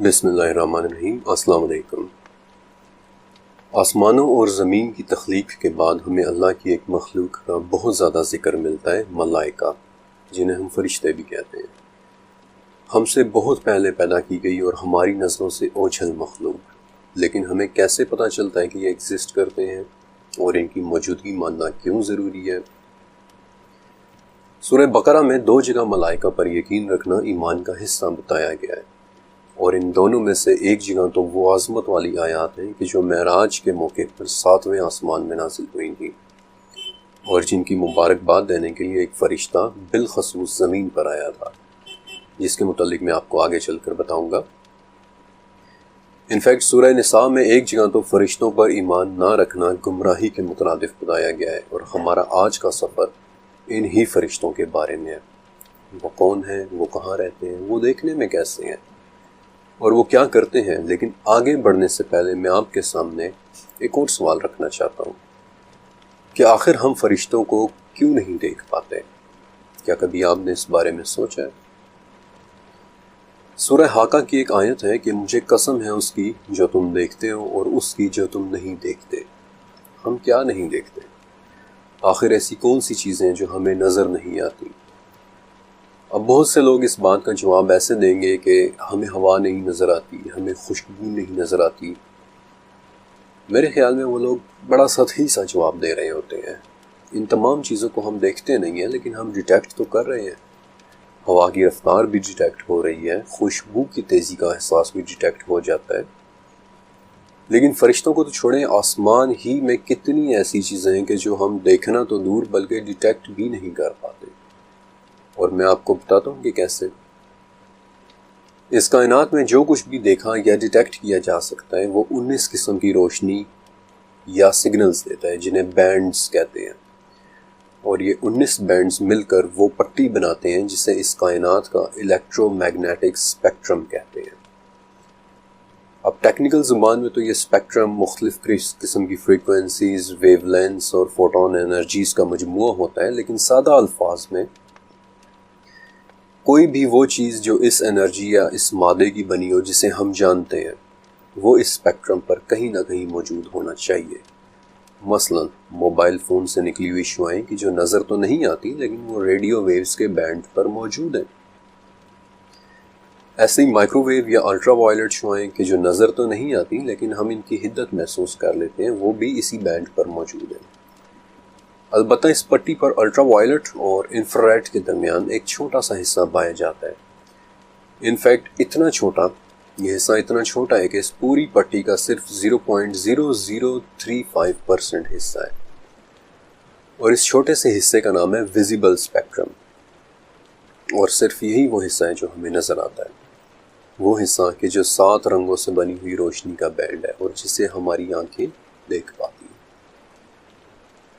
بسم اللہ الرحمن الرحیم۔ السلام علیکم۔ آسمانوں اور زمین کی تخلیق کے بعد ہمیں اللہ کی ایک مخلوق کا بہت زیادہ ذکر ملتا ہے، ملائکہ، جنہیں ہم فرشتے بھی کہتے ہیں۔ ہم سے بہت پہلے پیدا کی گئی اور ہماری نظروں سے اوجھل مخلوق، لیکن ہمیں کیسے پتہ چلتا ہے کہ یہ ایگزسٹ کرتے ہیں اور ان کی موجودگی ماننا کیوں ضروری ہے؟ سورہ بقرہ میں 2 جگہ ملائکہ پر یقین رکھنا ایمان کا حصہ بتایا گیا ہے، اور ان دونوں میں سے ایک جگہ تو وہ عظمت والی آیات ہیں کہ جو معراج کے موقع پر 7ویں آسمان میں نازل ہوئی تھیں، اور جن کی مبارکباد دینے کے لیے ایک فرشتہ بالخصوص زمین پر آیا تھا، جس کے متعلق میں آپ کو آگے چل کر بتاؤں گا۔ انفیکٹ سورہ نساء میں ایک جگہ تو فرشتوں پر ایمان نہ رکھنا گمراہی کے مترادف بتایا گیا ہے، اور ہمارا آج کا سفر انہی فرشتوں کے بارے میں ہے۔ وہ کون ہیں، وہ کہاں رہتے ہیں، وہ دیکھنے میں کیسے ہیں، اور وہ کیا کرتے ہیں۔ لیکن آگے بڑھنے سے پہلے میں آپ کے سامنے ایک اور سوال رکھنا چاہتا ہوں کہ آخر ہم فرشتوں کو کیوں نہیں دیکھ پاتے؟ کیا کبھی آپ نے اس بارے میں سوچا ہے؟ سورہ حاقہ کی ایک آیت ہے کہ مجھے قسم ہے اس کی جو تم دیکھتے ہو اور اس کی جو تم نہیں دیکھتے۔ ہم کیا نہیں دیکھتے؟ آخر ایسی کون سی چیزیں ہیں جو ہمیں نظر نہیں آتی؟ اب بہت سے لوگ اس بات کا جواب ایسے دیں گے کہ ہمیں ہوا نہیں نظر آتی، ہمیں خوشبو نہیں نظر آتی۔ میرے خیال میں وہ لوگ بڑا سطحی سا جواب دے رہے ہوتے ہیں۔ ان تمام چیزوں کو ہم دیکھتے نہیں ہیں، لیکن ہم ڈیٹیکٹ تو کر رہے ہیں۔ ہوا کی رفتار بھی ڈیٹیکٹ ہو رہی ہے، خوشبو کی تیزی کا احساس بھی ڈیٹیکٹ ہو جاتا ہے۔ لیکن فرشتوں کو تو چھوڑیں، آسمان ہی میں کتنی ایسی چیزیں ہیں کہ جو ہم دیکھنا تو دور بلکہ ڈیٹیکٹ بھی نہیں کر پاتے، اور میں آپ کو بتاتا ہوں کہ کیسے۔ اس کائنات میں جو کچھ بھی دیکھا یا ڈیٹیکٹ کیا جا سکتا ہے وہ 19 قسم کی روشنی یا سگنلز دیتا ہے، جنہیں بینڈز کہتے ہیں، اور یہ 19 بینڈز مل کر وہ پٹی بناتے ہیں جسے اس کائنات کا الیکٹرو میگنیٹک اسپیکٹرم کہتے ہیں۔ اب ٹیکنیکل زبان میں تو یہ اسپیکٹرم مختلف قسم کی فریکوینسیز، ویو لینتھس اور فوٹون انرجیز کا مجموعہ ہوتا ہے، لیکن سادہ الفاظ میں کوئی بھی وہ چیز جو اس انرجی یا اس مادے کی بنی ہو جسے ہم جانتے ہیں، وہ اس اسپیکٹرم پر کہیں نہ کہیں موجود ہونا چاہیے۔ مثلا موبائل فون سے نکلی ہوئی شعاعیں کہ جو نظر تو نہیں آتی لیکن وہ ریڈیو ویوز کے بینڈ پر موجود ہیں۔ ایسے ہی مائکرو ویو یا الٹرا وائلٹ شعاعیں کہ جو نظر تو نہیں آتی لیکن ہم ان کی حدت محسوس کر لیتے ہیں، وہ بھی اسی بینڈ پر موجود ہیں۔ البتہ اس پٹی پر الٹرا وائلٹ اور انفراریڈ کے درمیان ایک چھوٹا سا حصہ پایا جاتا ہے۔ انفیکٹ یہ حصہ اتنا چھوٹا ہے کہ اس پوری پٹی کا صرف 0.0035% حصہ ہے، اور اس چھوٹے سے حصے کا نام ہے ویزیبل اسپیکٹرم، اور صرف یہی وہ حصہ ہے جو ہمیں نظر آتا ہے، وہ حصہ کہ جو 7 رنگوں سے بنی ہوئی روشنی کا بینڈ ہے اور جسے ہماری آنکھیں دیکھ پاتی ہیں۔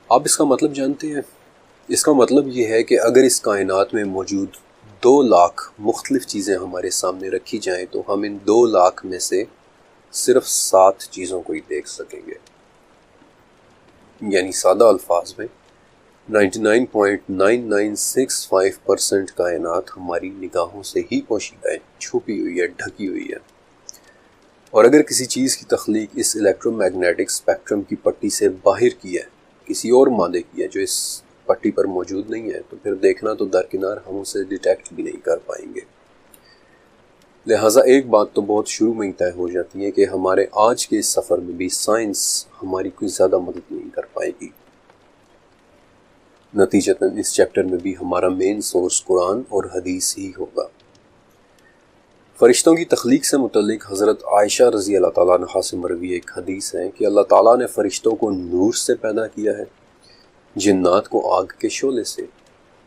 آپ اس کا مطلب جانتے ہیں؟ اس کا مطلب یہ ہے کہ اگر اس کائنات میں موجود 2 لاکھ مختلف چیزیں ہمارے سامنے رکھی جائیں تو ہم ان 2 لاکھ میں سے صرف 7 چیزوں کو ہی دیکھ سکیں گے۔ یعنی سادہ الفاظ میں 99.9965% کائنات ہماری نگاہوں سے ہی پوشیدہ ہے، چھپی ہوئی ہے، ڈھکی ہوئی ہے۔ اور اگر کسی چیز کی تخلیق اس الیکٹرو میگنیٹک اسپیکٹرم کی پٹی سے باہر کی ہے، کسی اور مادے کی ہے جو اس پٹی پر موجود نہیں ہے، تو پھر دیکھنا تو درکنار ہم اسے ڈیٹیکٹ بھی نہیں کر پائیں گے۔ لہٰذا ایک بات تو بہت شروع میں ہی طے ہو جاتی ہے کہ ہمارے آج کے اس سفر میں بھی سائنس ہماری کوئی زیادہ مدد نہیں کر پائے گی۔ نتیجتاً اس چیپٹر میں بھی ہمارا مین سورس قرآن اور حدیث ہی ہوگا۔ فرشتوں کی تخلیق سے متعلق حضرت عائشہ رضی اللہ تعالیٰ عنہا سے مروی ایک حدیث ہے کہ اللہ تعالیٰ نے فرشتوں کو نور سے پیدا کیا ہے، جنات کو آگ کے شعلے سے،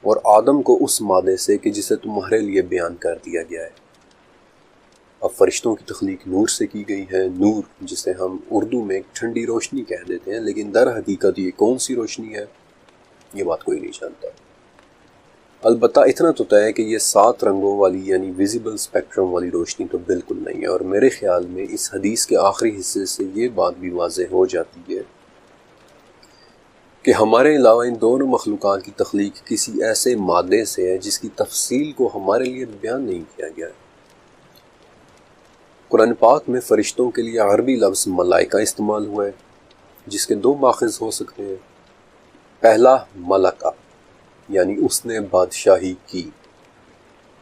اور آدم کو اس مادے سے کہ جسے تمہارے لیے بیان کر دیا گیا ہے۔ اب فرشتوں کی تخلیق نور سے کی گئی ہے، نور جسے ہم اردو میں ایک ٹھنڈی روشنی کہہ دیتے ہیں، لیکن در حقیقت یہ کون سی روشنی ہے، یہ بات کوئی نہیں جانتا۔ البتہ اتنا تو طے ہے کہ یہ 7 رنگوں والی یعنی ویزیبل اسپیکٹرم والی روشنی تو بالکل نہیں ہے، اور میرے خیال میں اس حدیث کے آخری حصے سے یہ بات بھی واضح ہو جاتی ہے کہ ہمارے علاوہ ان دونوں مخلوقات کی تخلیق کسی ایسے مادے سے ہے جس کی تفصیل کو ہمارے لیے بیان نہیں کیا گیا ہے۔ قرآن پاک میں فرشتوں کے لیے عربی لفظ ملائکہ استعمال ہوا ہے، جس کے دو ماخذ ہو سکتے ہیں۔ پہلا ملکہ، یعنی اس نے بادشاہی کی،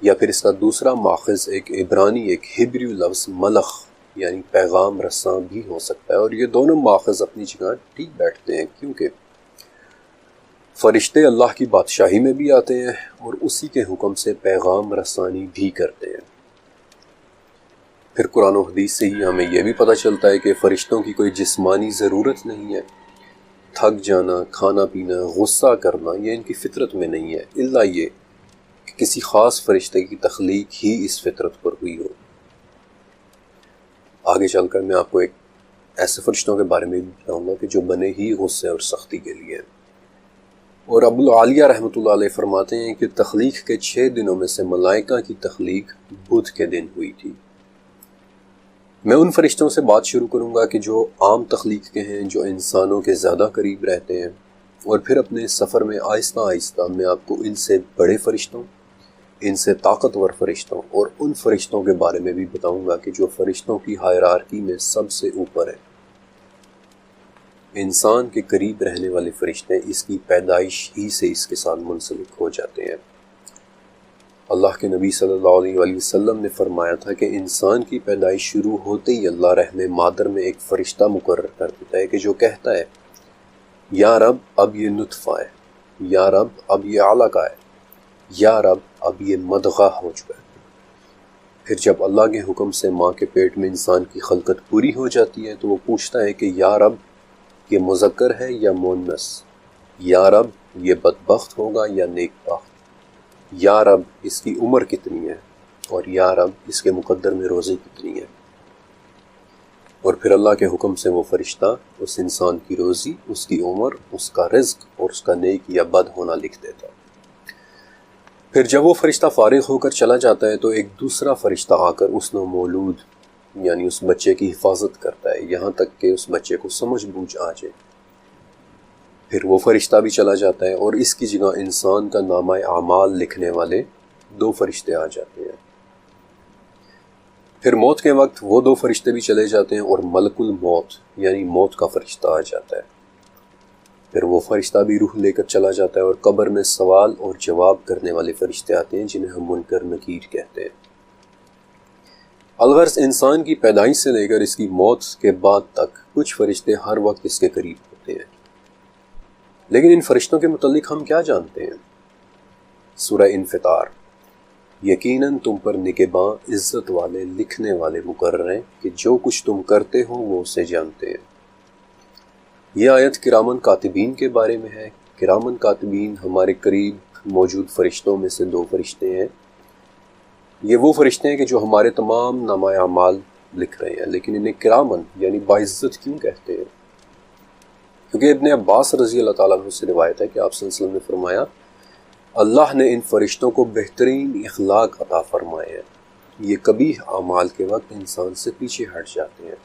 یا پھر اس کا دوسرا ماخذ ایک عبرانی ایک ہبریو لفظ ملخ یعنی پیغام رساں بھی ہو سکتا ہے، اور یہ دونوں ماخذ اپنی جگہ ٹھیک بیٹھتے ہیں، کیونکہ فرشتے اللہ کی بادشاہی میں بھی آتے ہیں اور اسی کے حکم سے پیغام رسانی بھی کرتے ہیں۔ پھر قرآن و حدیث سے ہی ہمیں یہ بھی پتہ چلتا ہے کہ فرشتوں کی کوئی جسمانی ضرورت نہیں ہے۔ تھک جانا، کھانا پینا، غصہ کرنا یہ ان کی فطرت میں نہیں ہے، الا یہ کہ کسی خاص فرشتے کی تخلیق ہی اس فطرت پر ہوئی ہو۔ آگے چل کر میں آپ کو ایک ایسے فرشتوں کے بارے میں بتاؤں گا کہ جو بنے ہی غصے اور سختی کے لیے ہیں۔ اور ابو العالیہ رحمۃ اللہ علیہ فرماتے ہیں کہ تخلیق کے 6 دنوں میں سے ملائکہ کی تخلیق بدھ کے دن ہوئی تھی۔ میں ان فرشتوں سے بات شروع کروں گا کہ جو عام تخلیق کے ہیں، جو انسانوں کے زیادہ قریب رہتے ہیں، اور پھر اپنے سفر میں آہستہ آہستہ میں آپ کو ان سے بڑے فرشتوں، ان سے طاقتور فرشتوں اور ان فرشتوں کے بارے میں بھی بتاؤں گا کہ جو فرشتوں کی ہائرارکی میں سب سے اوپر ہیں۔ انسان کے قریب رہنے والے فرشتے اس کی پیدائش ہی سے اس کے ساتھ منسلک ہو جاتے ہیں۔ اللہ کے نبی صلی اللہ علیہ وآلہ وسلم نے فرمایا تھا کہ انسان کی پیدائش شروع ہوتے ہی اللہ رحم مادر میں ایک فرشتہ مقرر کر دیتا ہے کہ جو کہتا ہے یا رب اب یہ نطفہ ہے، یا رب اب یہ علقہ ہے، یا رب اب یہ مضغہ ہو چکا ہے۔ پھر جب اللہ کے حکم سے ماں کے پیٹ میں انسان کی خلقت پوری ہو جاتی ہے تو وہ پوچھتا ہے کہ یا رب یہ مذکر ہے یا مؤنث، یا رب یہ بدبخت ہوگا یا نیک بخت، یا رب اس کی عمر کتنی ہے، اور یا رب اس کے مقدر میں روزی کتنی ہے۔ اور پھر اللہ کے حکم سے وہ فرشتہ اس انسان کی روزی، اس کی عمر، اس کا رزق اور اس کا نیک یا بد ہونا لکھ دیتا ہے۔ پھر جب وہ فرشتہ فارغ ہو کر چلا جاتا ہے تو ایک دوسرا فرشتہ آ کر اس نو مولود یعنی اس بچے کی حفاظت کرتا ہے، یہاں تک کہ اس بچے کو سمجھ بوجھ آ جائے۔ پھر وہ فرشتہ بھی چلا جاتا ہے اور اس کی جگہ انسان کا نامہ اعمال لکھنے والے 2 فرشتے آ جاتے ہیں۔ پھر موت کے وقت وہ 2 فرشتے بھی چلے جاتے ہیں اور ملک الموت یعنی موت کا فرشتہ آ جاتا ہے۔ پھر وہ فرشتہ بھی روح لے کر چلا جاتا ہے اور قبر میں سوال اور جواب کرنے والے فرشتے آتے ہیں جنہیں ہم منکر نکیر کہتے ہیں۔ الغرض انسان کی پیدائش سے لے کر اس کی موت کے بعد تک کچھ فرشتے ہر وقت اس کے قریب ہوتے ہیں۔ لیکن ان فرشتوں کے متعلق ہم کیا جانتے ہیں؟ سورہ انفطار، یقیناً تم پر نگہباں عزت والے لکھنے والے مقرر ہیں کہ جو کچھ تم کرتے ہو وہ اسے جانتے ہیں۔ یہ آیت کرامن کاتبین کے بارے میں ہے۔ کرامن کاتبین ہمارے قریب موجود فرشتوں میں سے 2 فرشتے ہیں۔ یہ وہ فرشتے ہیں کہ جو ہمارے تمام نامہ اعمال لکھ رہے ہیں، لیکن انہیں کرامن یعنی باعزت کیوں کہتے ہیں؟ کیونکہ ابن عباس رضی اللہ تعالیٰ عنہ سے روایت ہے کہ آپ صلی اللہ علیہ وسلم نے فرمایا اللہ نے ان فرشتوں کو بہترین اخلاق عطا فرمائے ہیں، یہ قبیح اعمال کے وقت انسان سے پیچھے ہٹ جاتے ہیں۔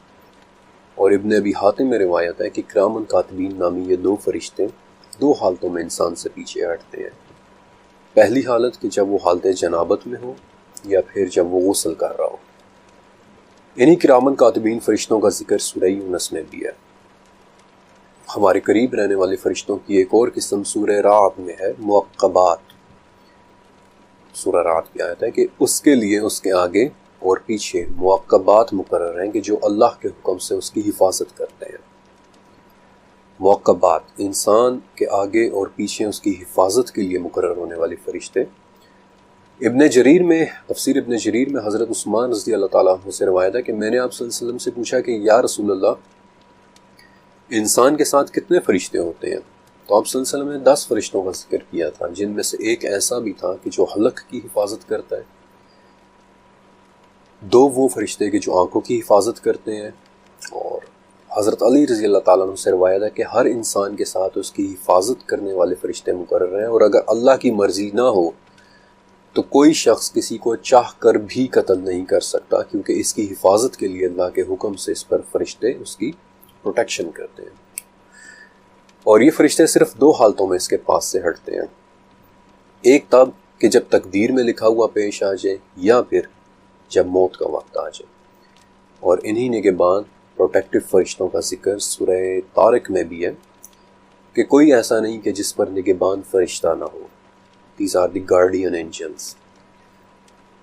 اور ابن ابی حاتم میں روایت ہے کہ کرامن کاتبین نامی یہ 2 فرشتے 2 حالتوں میں انسان سے پیچھے ہٹتے ہیں۔ پہلی حالت کہ جب وہ حالت جنابت میں ہو، یا پھر جب وہ غسل کر رہا ہو۔ انہی کرامن کاتبین فرشتوں کا ذکر سورہ یونس میں بھی ہے۔ ہمارے قریب رہنے والے فرشتوں کی ایک اور قسم سورہ رعد میں ہے، معقبات۔ سورہ رعد کی آیت ہے کہ اس کے لیے اس کے آگے اور پیچھے معقبات مقرر ہیں کہ جو اللہ کے حکم سے اس کی حفاظت کرتے ہیں۔ معقبات انسان کے آگے اور پیچھے اس کی حفاظت کے لیے مقرر ہونے والے فرشتے۔ ابن جریر میں تفسیر ابن جریر میں حضرت عثمان رضی اللہ تعالیٰ عنہ سے روایت ہے کہ میں نے آپ صلی اللہ علیہ وسلم سے پوچھا کہ یا رسول اللہ انسان کے ساتھ کتنے فرشتے ہوتے ہیں؟ تو آپ صلی اللہ علیہ وسلم نے 10 فرشتوں کا ذکر کیا تھا، جن میں سے ایک ایسا بھی تھا کہ جو حلق کی حفاظت کرتا ہے، 2 وہ فرشتے کہ جو آنکھوں کی حفاظت کرتے ہیں، اور حضرت علی رضی اللہ تعالیٰ عنہ سے روایت ہے کہ ہر انسان کے ساتھ اس کی حفاظت کرنے والے فرشتے مقرر ہیں، اور اگر اللہ کی مرضی نہ ہو تو کوئی شخص کسی کو چاہ کر بھی قتل نہیں کر سکتا، کیونکہ اس کی حفاظت کے لیے اللہ کے حکم سے اس پر فرشتے اس کی پروٹیکشن کرتے ہیں۔ اور یہ فرشتے صرف 2 حالتوں میں اس کے پاس سے ہٹتے ہیں، ایک تب کہ جب تقدیر میں لکھا ہوا پیش آ جائے، یا پھر جب موت کا وقت آ جائے۔ اور انہی نگہبان پروٹیکٹیو فرشتوں کا ذکر سورہ طارق میں بھی ہے کہ کوئی ایسا نہیں کہ جس پر نگہبان فرشتہ نہ ہو. These are the guardian angels.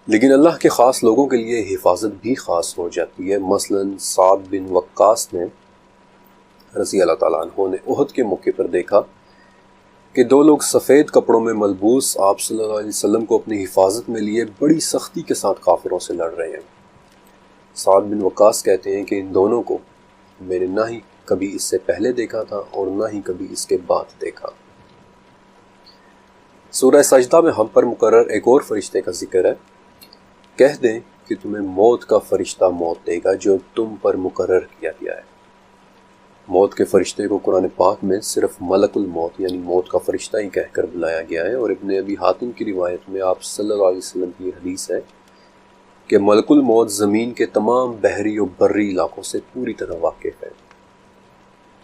لیکن اللہ کے خاص لوگوں کے لیے حفاظت بھی خاص ہو جاتی ہے. مثلاً سعد بن وقاص نے رضی اللہ تعالیٰ عنہ نے احد کے موقع پر دیکھا کہ دو لوگ سفید کپڑوں میں ملبوس آپ صلی اللہ علیہ وسلم کو اپنی حفاظت میں لیے بڑی سختی کے ساتھ کافروں سے لڑ رہے ہیں. سعد بن وقاص کہتے ہیں کہ ان دونوں کو میں نے نہ ہی کبھی اس سے پہلے دیکھا تھا اور نہ ہی کبھی اس کے بعد دیکھا. سورہ سجدہ میں ہم پر مقرر ایک اور فرشتے کا ذکر ہے. کہہ دیں کہ تمہیں موت کا فرشتہ موت دے گا جو تم پر مقرر کیا گیا ہے. موت کے فرشتے کو قرآن پاک میں صرف ملک الموت یعنی موت کا فرشتہ ہی کہہ کر بلایا گیا ہے. اور ابن ابی حاتم کی روایت میں آپ صلی اللہ علیہ وسلم کی حدیث ہے کہ ملک الموت زمین کے تمام بحری و بری علاقوں سے پوری طرح واقف ہے.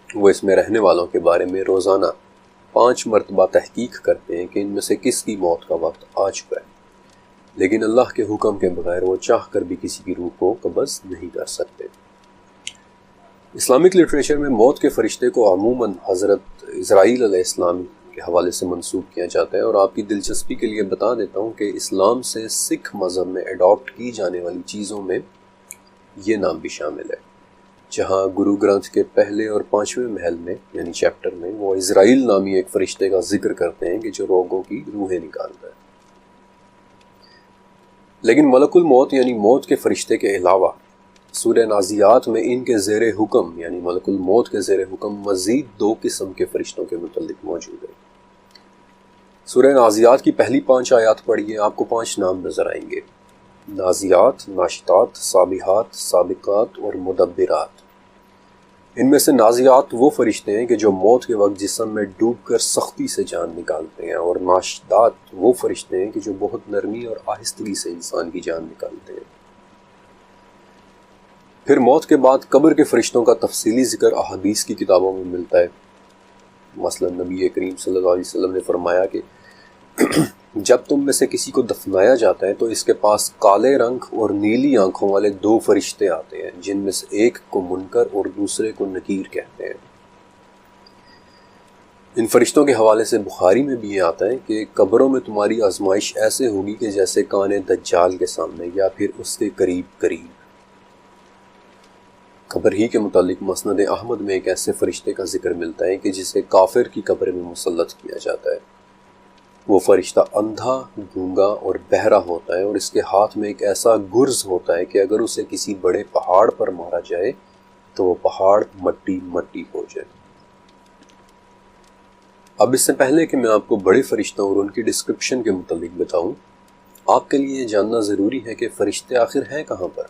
وہ اس میں رہنے والوں کے بارے میں روزانہ 5 مرتبہ تحقیق کرتے ہیں کہ ان میں سے کس کی موت کا وقت آ چکا ہے، لیکن اللہ کے حکم کے بغیر وہ چاہ کر بھی کسی کی روح کو قبض نہیں کر سکتے. اسلامک لٹریچر میں موت کے فرشتے کو عموماً حضرت اسرائیل علیہ السلام کے حوالے سے منسوب کیا جاتا ہے. اور آپ کی دلچسپی کے لیے بتا دیتا ہوں کہ اسلام سے سکھ مذہب میں اڈاپٹ کی جانے والی چیزوں میں یہ نام بھی شامل ہے. جہاں گرو گرنتھ کے پہلے اور 5ویں محل میں یعنی چیپٹر میں وہ اسرائیل نامی ایک فرشتے کا ذکر کرتے ہیں کہ جو روگوں کی روحیں نکالتا ہے. لیکن ملک الموت یعنی موت کے فرشتے کے علاوہ سورہ نازیات میں ان کے زیر حکم یعنی ملک الموت کے زیر حکم مزید 2 قسم کے فرشتوں کے متعلق موجود ہے. سورہ نازیات کی پہلی 5 آیات پڑھیے، آپ کو 5 نام نظر آئیں گے: نازیات، ناشطات، سابحات، سابقات اور مدبرات. ان میں سے نازیات وہ فرشتے ہیں کہ جو موت کے وقت جسم میں ڈوب کر سختی سے جان نکالتے ہیں، اور ناشطات وہ فرشتے ہیں کہ جو بہت نرمی اور آہستگی سے انسان کی جان نکالتے ہیں. پھر موت کے بعد قبر کے فرشتوں کا تفصیلی ذکر احادیث کی کتابوں میں ملتا ہے. مثلا نبی کریم صلی اللہ علیہ وسلم نے فرمایا کہ جب تم میں سے کسی کو دفنایا جاتا ہے تو اس کے پاس کالے رنگ اور نیلی آنکھوں والے 2 فرشتے آتے ہیں، جن میں سے ایک کو منکر اور دوسرے کو نکیر کہتے ہیں. ان فرشتوں کے حوالے سے بخاری میں بھی یہ آتا ہے کہ قبروں میں تمہاری آزمائش ایسے ہوگی کہ جیسے کان دجال کے سامنے یا پھر اس کے قریب قریب. قبر ہی کے متعلق مسند احمد میں ایک ایسے فرشتے کا ذکر ملتا ہے کہ جسے کافر کی قبر میں مسلط کیا جاتا ہے. وہ فرشتہ اندھا، گونگا اور بہرا ہوتا ہے، اور اس کے ہاتھ میں ایک ایسا گرز ہوتا ہے کہ اگر اسے کسی بڑے پہاڑ پر مارا جائے تو وہ پہاڑ مٹی مٹی ہو جائے. اب اس سے پہلے کہ میں آپ کو بڑے فرشتوں اور ان کی ڈسکرپشن کے متعلق بتاؤں، آپ کے لیے یہ جاننا ضروری ہے کہ فرشتے آخر ہیں کہاں پر.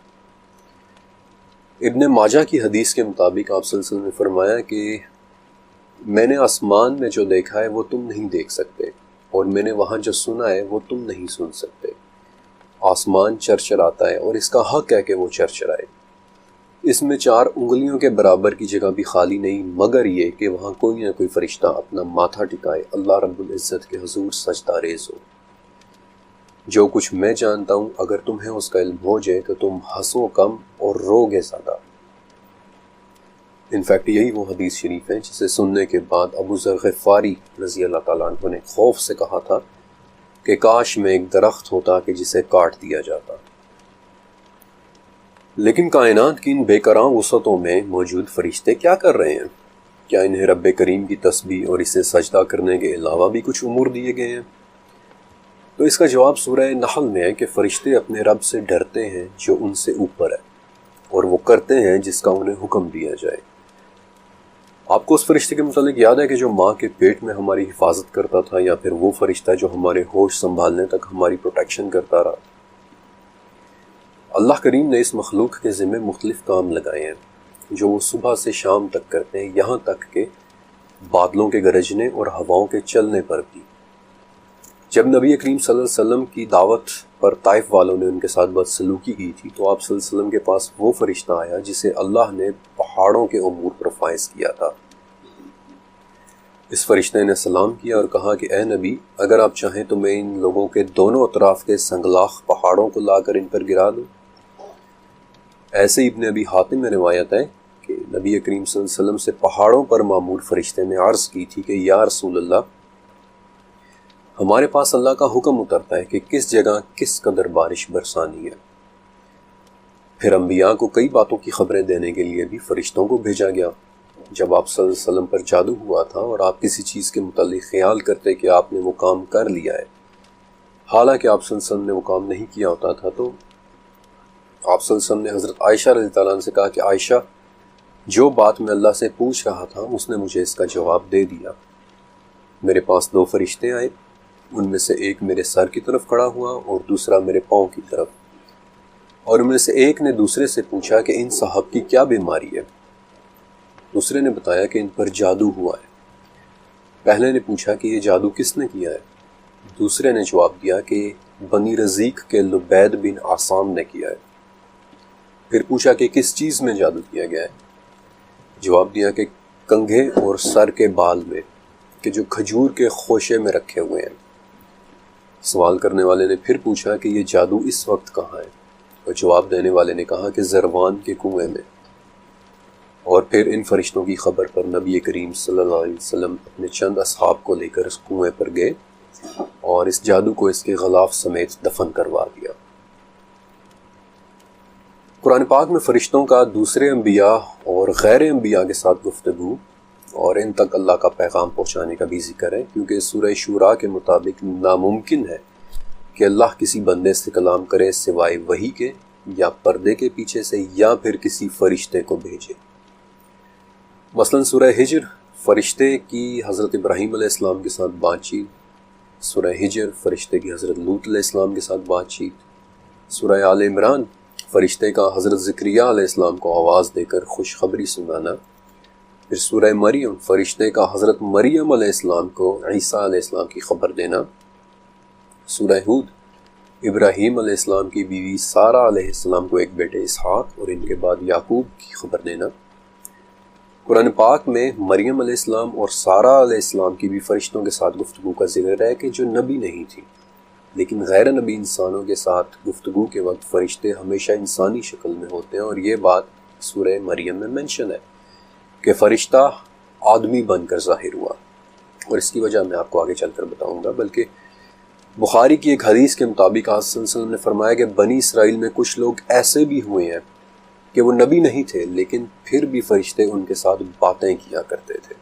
ابن ماجہ کی حدیث کے مطابق آپ صلی اللہ علیہ وسلم نے فرمایا کہ میں نے آسمان میں جو دیکھا ہے وہ تم نہیں دیکھ سکتے، اور میں نے وہاں جو سنا ہے وہ تم نہیں سن سکتے. آسمان چرچراتا ہے اور اس کا حق ہے کہ وہ چرچرائے. اس میں 4 انگلیوں کے برابر کی جگہ بھی خالی نہیں، مگر یہ کہ وہاں کوئی نہ کوئی فرشتہ اپنا ماتھا ٹکائے اللہ رب العزت کے حضور سجدہ ریز ہو. جو کچھ میں جانتا ہوں اگر تمہیں اس کا علم ہو جائے تو تم ہنسو کم اور روگے زیادہ. انفیکٹ یہی وہ حدیث شریف ہے جسے سننے کے بعد ابو ذر غفاری رضی اللہ تعالیٰ عنہ نے خوف سے کہا تھا کہ کاش میں ایک درخت ہوتا کہ جسے کاٹ دیا جاتا. لیکن کائنات کی ان بے کراں وسعتوں میں موجود فرشتے کیا کر رہے ہیں؟ کیا انہیں رب کریم کی تسبیح اور اسے سجدہ کرنے کے علاوہ بھی کچھ امور دیے گئے ہیں؟ تو اس کا جواب سورہ نحل میں ہے کہ فرشتے اپنے رب سے ڈرتے ہیں جو ان سے اوپر ہے، اور وہ کرتے ہیں جس کا انہیں حکم دیا جائے. آپ کو اس فرشتے کے متعلق یاد ہے کہ جو ماں کے پیٹ میں ہماری حفاظت کرتا تھا، یا پھر وہ فرشتہ جو ہمارے ہوش سنبھالنے تک ہماری پروٹیکشن کرتا رہا؟ اللہ کریم نے اس مخلوق کے ذمہ مختلف کام لگائے ہیں جو وہ صبح سے شام تک کرتے ہیں، یہاں تک کہ بادلوں کے گرجنے اور ہواؤں کے چلنے پر بھی. جب نبی کریم صلی اللہ علیہ وسلم کی دعوت پر طائف والوں نے ان کے ساتھ بدسلوکی کی تھی تو آپ صلی اللہ علیہ وسلم کے پاس وہ فرشتہ آیا جسے اللہ نے پہاڑوں کے امور پر فائز کیا تھا. اس فرشتے نے سلام کیا اور کہا کہ اے نبی، اگر آپ چاہیں تو میں ان لوگوں کے دونوں اطراف کے سنگلاخ پہاڑوں کو لا کر ان پر گرا دوں. ایسے ہی ابن ابی حاتم میں روایت ہے کہ نبی کریم صلی اللہ علیہ وسلم سے پہاڑوں پر معمور فرشتے نے عرض کی تھی کہ یا رسول اللہ، ہمارے پاس اللہ کا حکم اترتا ہے کہ کس جگہ کس قدر بارش برسانی ہے۔ پھر انبیاء کو کئی باتوں کی خبریں دینے کے لیے بھی فرشتوں کو بھیجا گیا۔ جب آپ صلی اللہ علیہ وسلم پر جادو ہوا تھا اور آپ کسی چیز کے متعلق خیال کرتے کہ آپ نے وہ کام کر لیا ہے، حالانکہ آپ صلی اللہ علیہ وسلم نے وہ کام نہیں کیا ہوتا تھا، تو آپ صلی اللہ علیہ وسلم نے حضرت عائشہ رضی اللہ عنہ سے کہا کہ عائشہ، جو بات میں اللہ سے پوچھ رہا تھا اس نے مجھے اس کا جواب دے دیا۔ میرے پاس 2 فرشتے آئے، ان میں سے ایک میرے سر کی طرف کھڑا ہوا اور دوسرا میرے پاؤں کی طرف، اور ان میں سے ایک نے دوسرے سے پوچھا کہ ان صاحب کی کیا بیماری ہے؟ دوسرے نے بتایا کہ ان پر جادو ہوا ہے۔ پہلے نے پوچھا کہ یہ جادو کس نے کیا ہے؟ دوسرے نے جواب دیا کہ بنی رزیق کے لبید بن عاصم نے کیا ہے۔ پھر پوچھا کہ کس چیز میں جادو کیا گیا ہے؟ جواب دیا کہ کنگھے اور سر کے بال میں، کہ جو کھجور کے خوشے میں رکھے ہوئے ہیں۔ سوال کرنے والے نے پھر پوچھا کہ یہ جادو اس وقت کہاں ہے؟ اور جواب دینے والے نے کہا کہ زروان کے کنویں میں۔ اور پھر ان فرشتوں کی خبر پر نبی کریم صلی اللہ علیہ وسلم اپنے چند اصحاب کو لے کر اس کنویں پر گئے اور اس جادو کو اس کے غلاف سمیت دفن کروا دیا۔ قرآن پاک میں فرشتوں کا دوسرے انبیاء اور غیر انبیاء کے ساتھ گفتگو اور ان تک اللہ کا پیغام پہنچانے کا بھی ذکر ہے، کیونکہ سورہ شورا کے مطابق ناممکن ہے کہ اللہ کسی بندے سے کلام کرے سوائے وحی کے، یا پردے کے پیچھے سے، یا پھر کسی فرشتے کو بھیجے۔ مثلا سورہ ہجر، فرشتے کی حضرت ابراہیم علیہ السلام کے ساتھ بات چیت۔ سورہ ہجر، فرشتے کی حضرت لوط علیہ السلام کے ساتھ بات چیت۔ سورہ آل عمران، فرشتے کا حضرت زکریہ علیہ السلام کو آواز دے کر خوشخبری سنانا۔ پھر سورہ مریم، فرشتے کا حضرت مریم علیہ السلام کو عیسیٰ علیہ السلام کی خبر دینا۔ سورہ ہود، ابراہیم علیہ السلام کی بیوی سارہ علیہ السلام کو ایک بیٹے اسحاق اور ان کے بعد یعقوب کی خبر دینا۔ قرآن پاک میں مریم علیہ السلام اور سارہ علیہ السلام کی بھی فرشتوں کے ساتھ گفتگو کا ذکر ہے کہ جو نبی نہیں تھی، لیکن غیر نبی انسانوں کے ساتھ گفتگو کے وقت فرشتے ہمیشہ انسانی شکل میں ہوتے ہیں، اور یہ بات سورہ مریم میں منشن ہے کہ فرشتہ آدمی بن کر ظاہر ہوا، اور اس کی وجہ میں آپ کو آگے چل کر بتاؤں گا۔ بلکہ بخاری کی ایک حدیث کے مطابق آپ صلی اللہ علیہ وسلم نے فرمایا کہ بنی اسرائیل میں کچھ لوگ ایسے بھی ہوئے ہیں کہ وہ نبی نہیں تھے، لیکن پھر بھی فرشتے ان کے ساتھ باتیں کیا کرتے تھے۔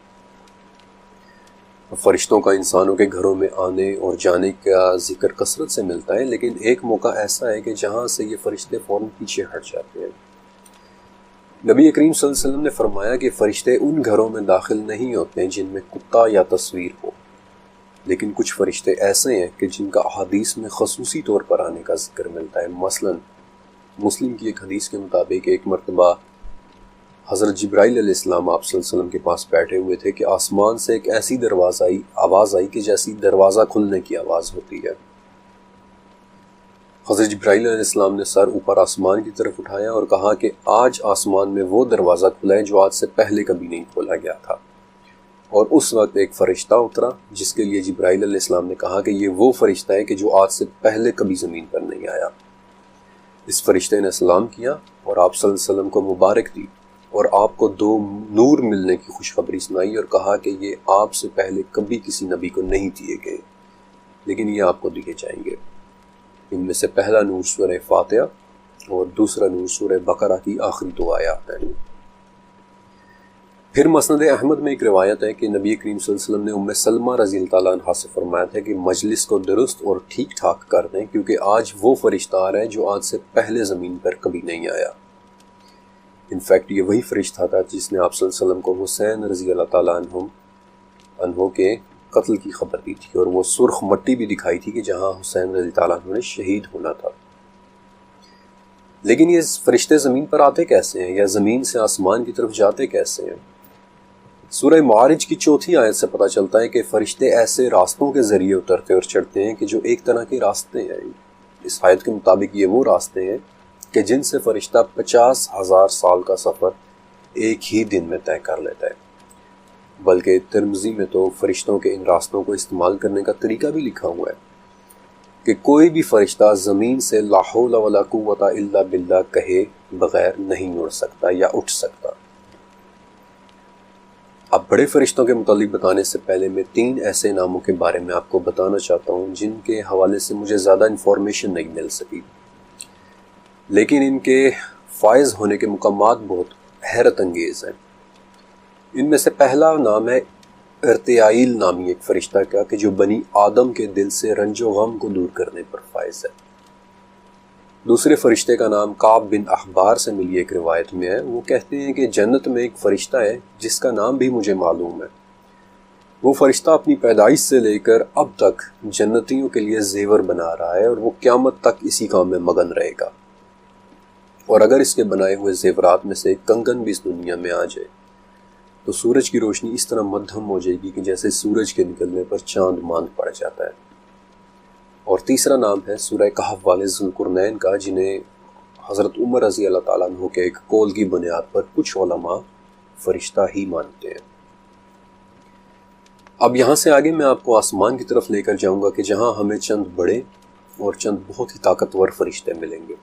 فرشتوں کا انسانوں کے گھروں میں آنے اور جانے کا ذکر کثرت سے ملتا ہے، لیکن ایک موقع ایسا ہے کہ جہاں سے یہ فرشتے فوراً پیچھے ہٹ جاتے ہیں۔ نبی کریم صلی اللہ علیہ وسلم نے فرمایا کہ فرشتے ان گھروں میں داخل نہیں ہوتے جن میں کتا یا تصویر ہو، لیکن کچھ فرشتے ایسے ہیں کہ جن کا احادیث میں خصوصی طور پر آنے کا ذکر ملتا ہے۔ مثلا مسلم کی ایک حدیث کے مطابق ایک مرتبہ حضرت جبرائیل علیہ السلام آپ صلی اللہ علیہ وسلم کے پاس بیٹھے ہوئے تھے کہ آسمان سے ایک ایسی آواز آئی کہ جیسی دروازہ کھلنے کی آواز ہوتی ہے۔ حضرت جبرائیل علیہ السلام نے سر اوپر آسمان کی طرف اٹھایا اور کہا کہ آج آسمان میں وہ دروازہ کھلا ہے جو آج سے پہلے کبھی نہیں کھولا گیا تھا۔ اور اس وقت ایک فرشتہ اترا جس کے لیے جبرائیل علیہ السلام نے کہا کہ یہ وہ فرشتہ ہے کہ جو آج سے پہلے کبھی زمین پر نہیں آیا۔ اس فرشتے نے سلام کیا اور آپ صلی اللہ علیہ وسلم کو مبارک دی اور آپ کو 2 نور ملنے کی خوشخبری سنائی اور کہا کہ یہ آپ سے پہلے کبھی کسی نبی کو نہیں دیے گئے، لیکن یہ آپ کو دیے جائیں گے۔ ان میں سے پہلا نور سورہ فاتحہ اور دوسرا نور سورہ بقرہ کی آخری 2 آیات ہیں۔ پھر مسند احمد میں ایک روایت ہے کہ نبی کریم صلی اللہ علیہ وسلم نے ام سلمہ رضی اللہ عنہا سے فرمایا تھا کہ مجلس کو درست اور ٹھیک ٹھاک کر دیں، کیونکہ آج وہ فرشتہ آ رہا ہے جو آج سے پہلے زمین پر کبھی نہیں آیا۔ انفیکٹ یہ وہی فرشتہ تھا جس نے آپ صلی اللہ علیہ وسلم کو حسین رضی اللہ تعالیٰ عنہ کے قتل کی خبر دی تھی، اور وہ سرخ مٹی بھی دکھائی تھی کہ جہاں حسین رضی تعالیٰ عنہ نے شہید ہونا تھا۔ لیکن یہ فرشتے زمین پر آتے کیسے ہیں، یا زمین سے آسمان کی طرف جاتے کیسے ہیں؟ سورہ معارج کی 4 آیت سے پتہ چلتا ہے کہ فرشتے ایسے راستوں کے ذریعے اترتے اور چڑھتے ہیں کہ جو ایک طرح کے راستے ہیں۔ اس آیت کے مطابق یہ وہ راستے ہیں کہ جن سے فرشتہ 50,000 سال کا سفر ایک ہی دن میں طے کر لیتا ہے۔ بلکہ ترمذی میں تو فرشتوں کے ان راستوں کو استعمال کرنے کا طریقہ بھی لکھا ہوا ہے۔ کہ کوئی بھی فرشتہ زمین سے لا حول ولا قوت الا باللہ کہے بغیر نہیں اڑ سکتا یا اٹھ سکتا۔ اب بڑے فرشتوں کے متعلق بتانے سے پہلے میں 3 ایسے ناموں کے بارے میں آپ کو بتانا چاہتا ہوں جن کے حوالے سے مجھے زیادہ انفارمیشن نہیں مل سکی، لیکن ان کے فائز ہونے کے مقامات بہت حیرت انگیز ہیں۔ ان میں سے پہلا نام ہے ارتیائیل نامی ایک فرشتہ کا، کہ جو بنی آدم کے دل سے رنج و غم کو دور کرنے پر فائز ہے۔ دوسرے فرشتے کا نام کعب بن احبار سے ملی ایک روایت میں ہے۔ وہ کہتے ہیں کہ جنت میں ایک فرشتہ ہے جس کا نام بھی مجھے معلوم ہے۔ وہ فرشتہ اپنی پیدائش سے لے کر اب تک جنتیوں کے لیے زیور بنا رہا ہے، اور وہ قیامت تک اسی کام میں مگن رہے گا۔ اور اگر اس کے بنائے ہوئے زیورات میں سے ایک کنگن بھی اس دنیا میں آ جائے تو سورج کی روشنی اس طرح مدھم ہو جائے گی کہ جیسے سورج کے نکلنے پر چاند ماند پڑ جاتا ہے۔ اور تیسرا نام ہے سورہ کہف والے ذوالقرنین کا، جنہیں حضرت عمر رضی اللہ تعالیٰ عنہ کے ایک قول کی بنیاد پر کچھ علماء فرشتہ ہی مانتے ہیں۔ اب یہاں سے آگے میں آپ کو آسمان کی طرف لے کر جاؤں گا کہ جہاں ہمیں چند بڑے اور چند بہت ہی طاقتور فرشتے ملیں گے۔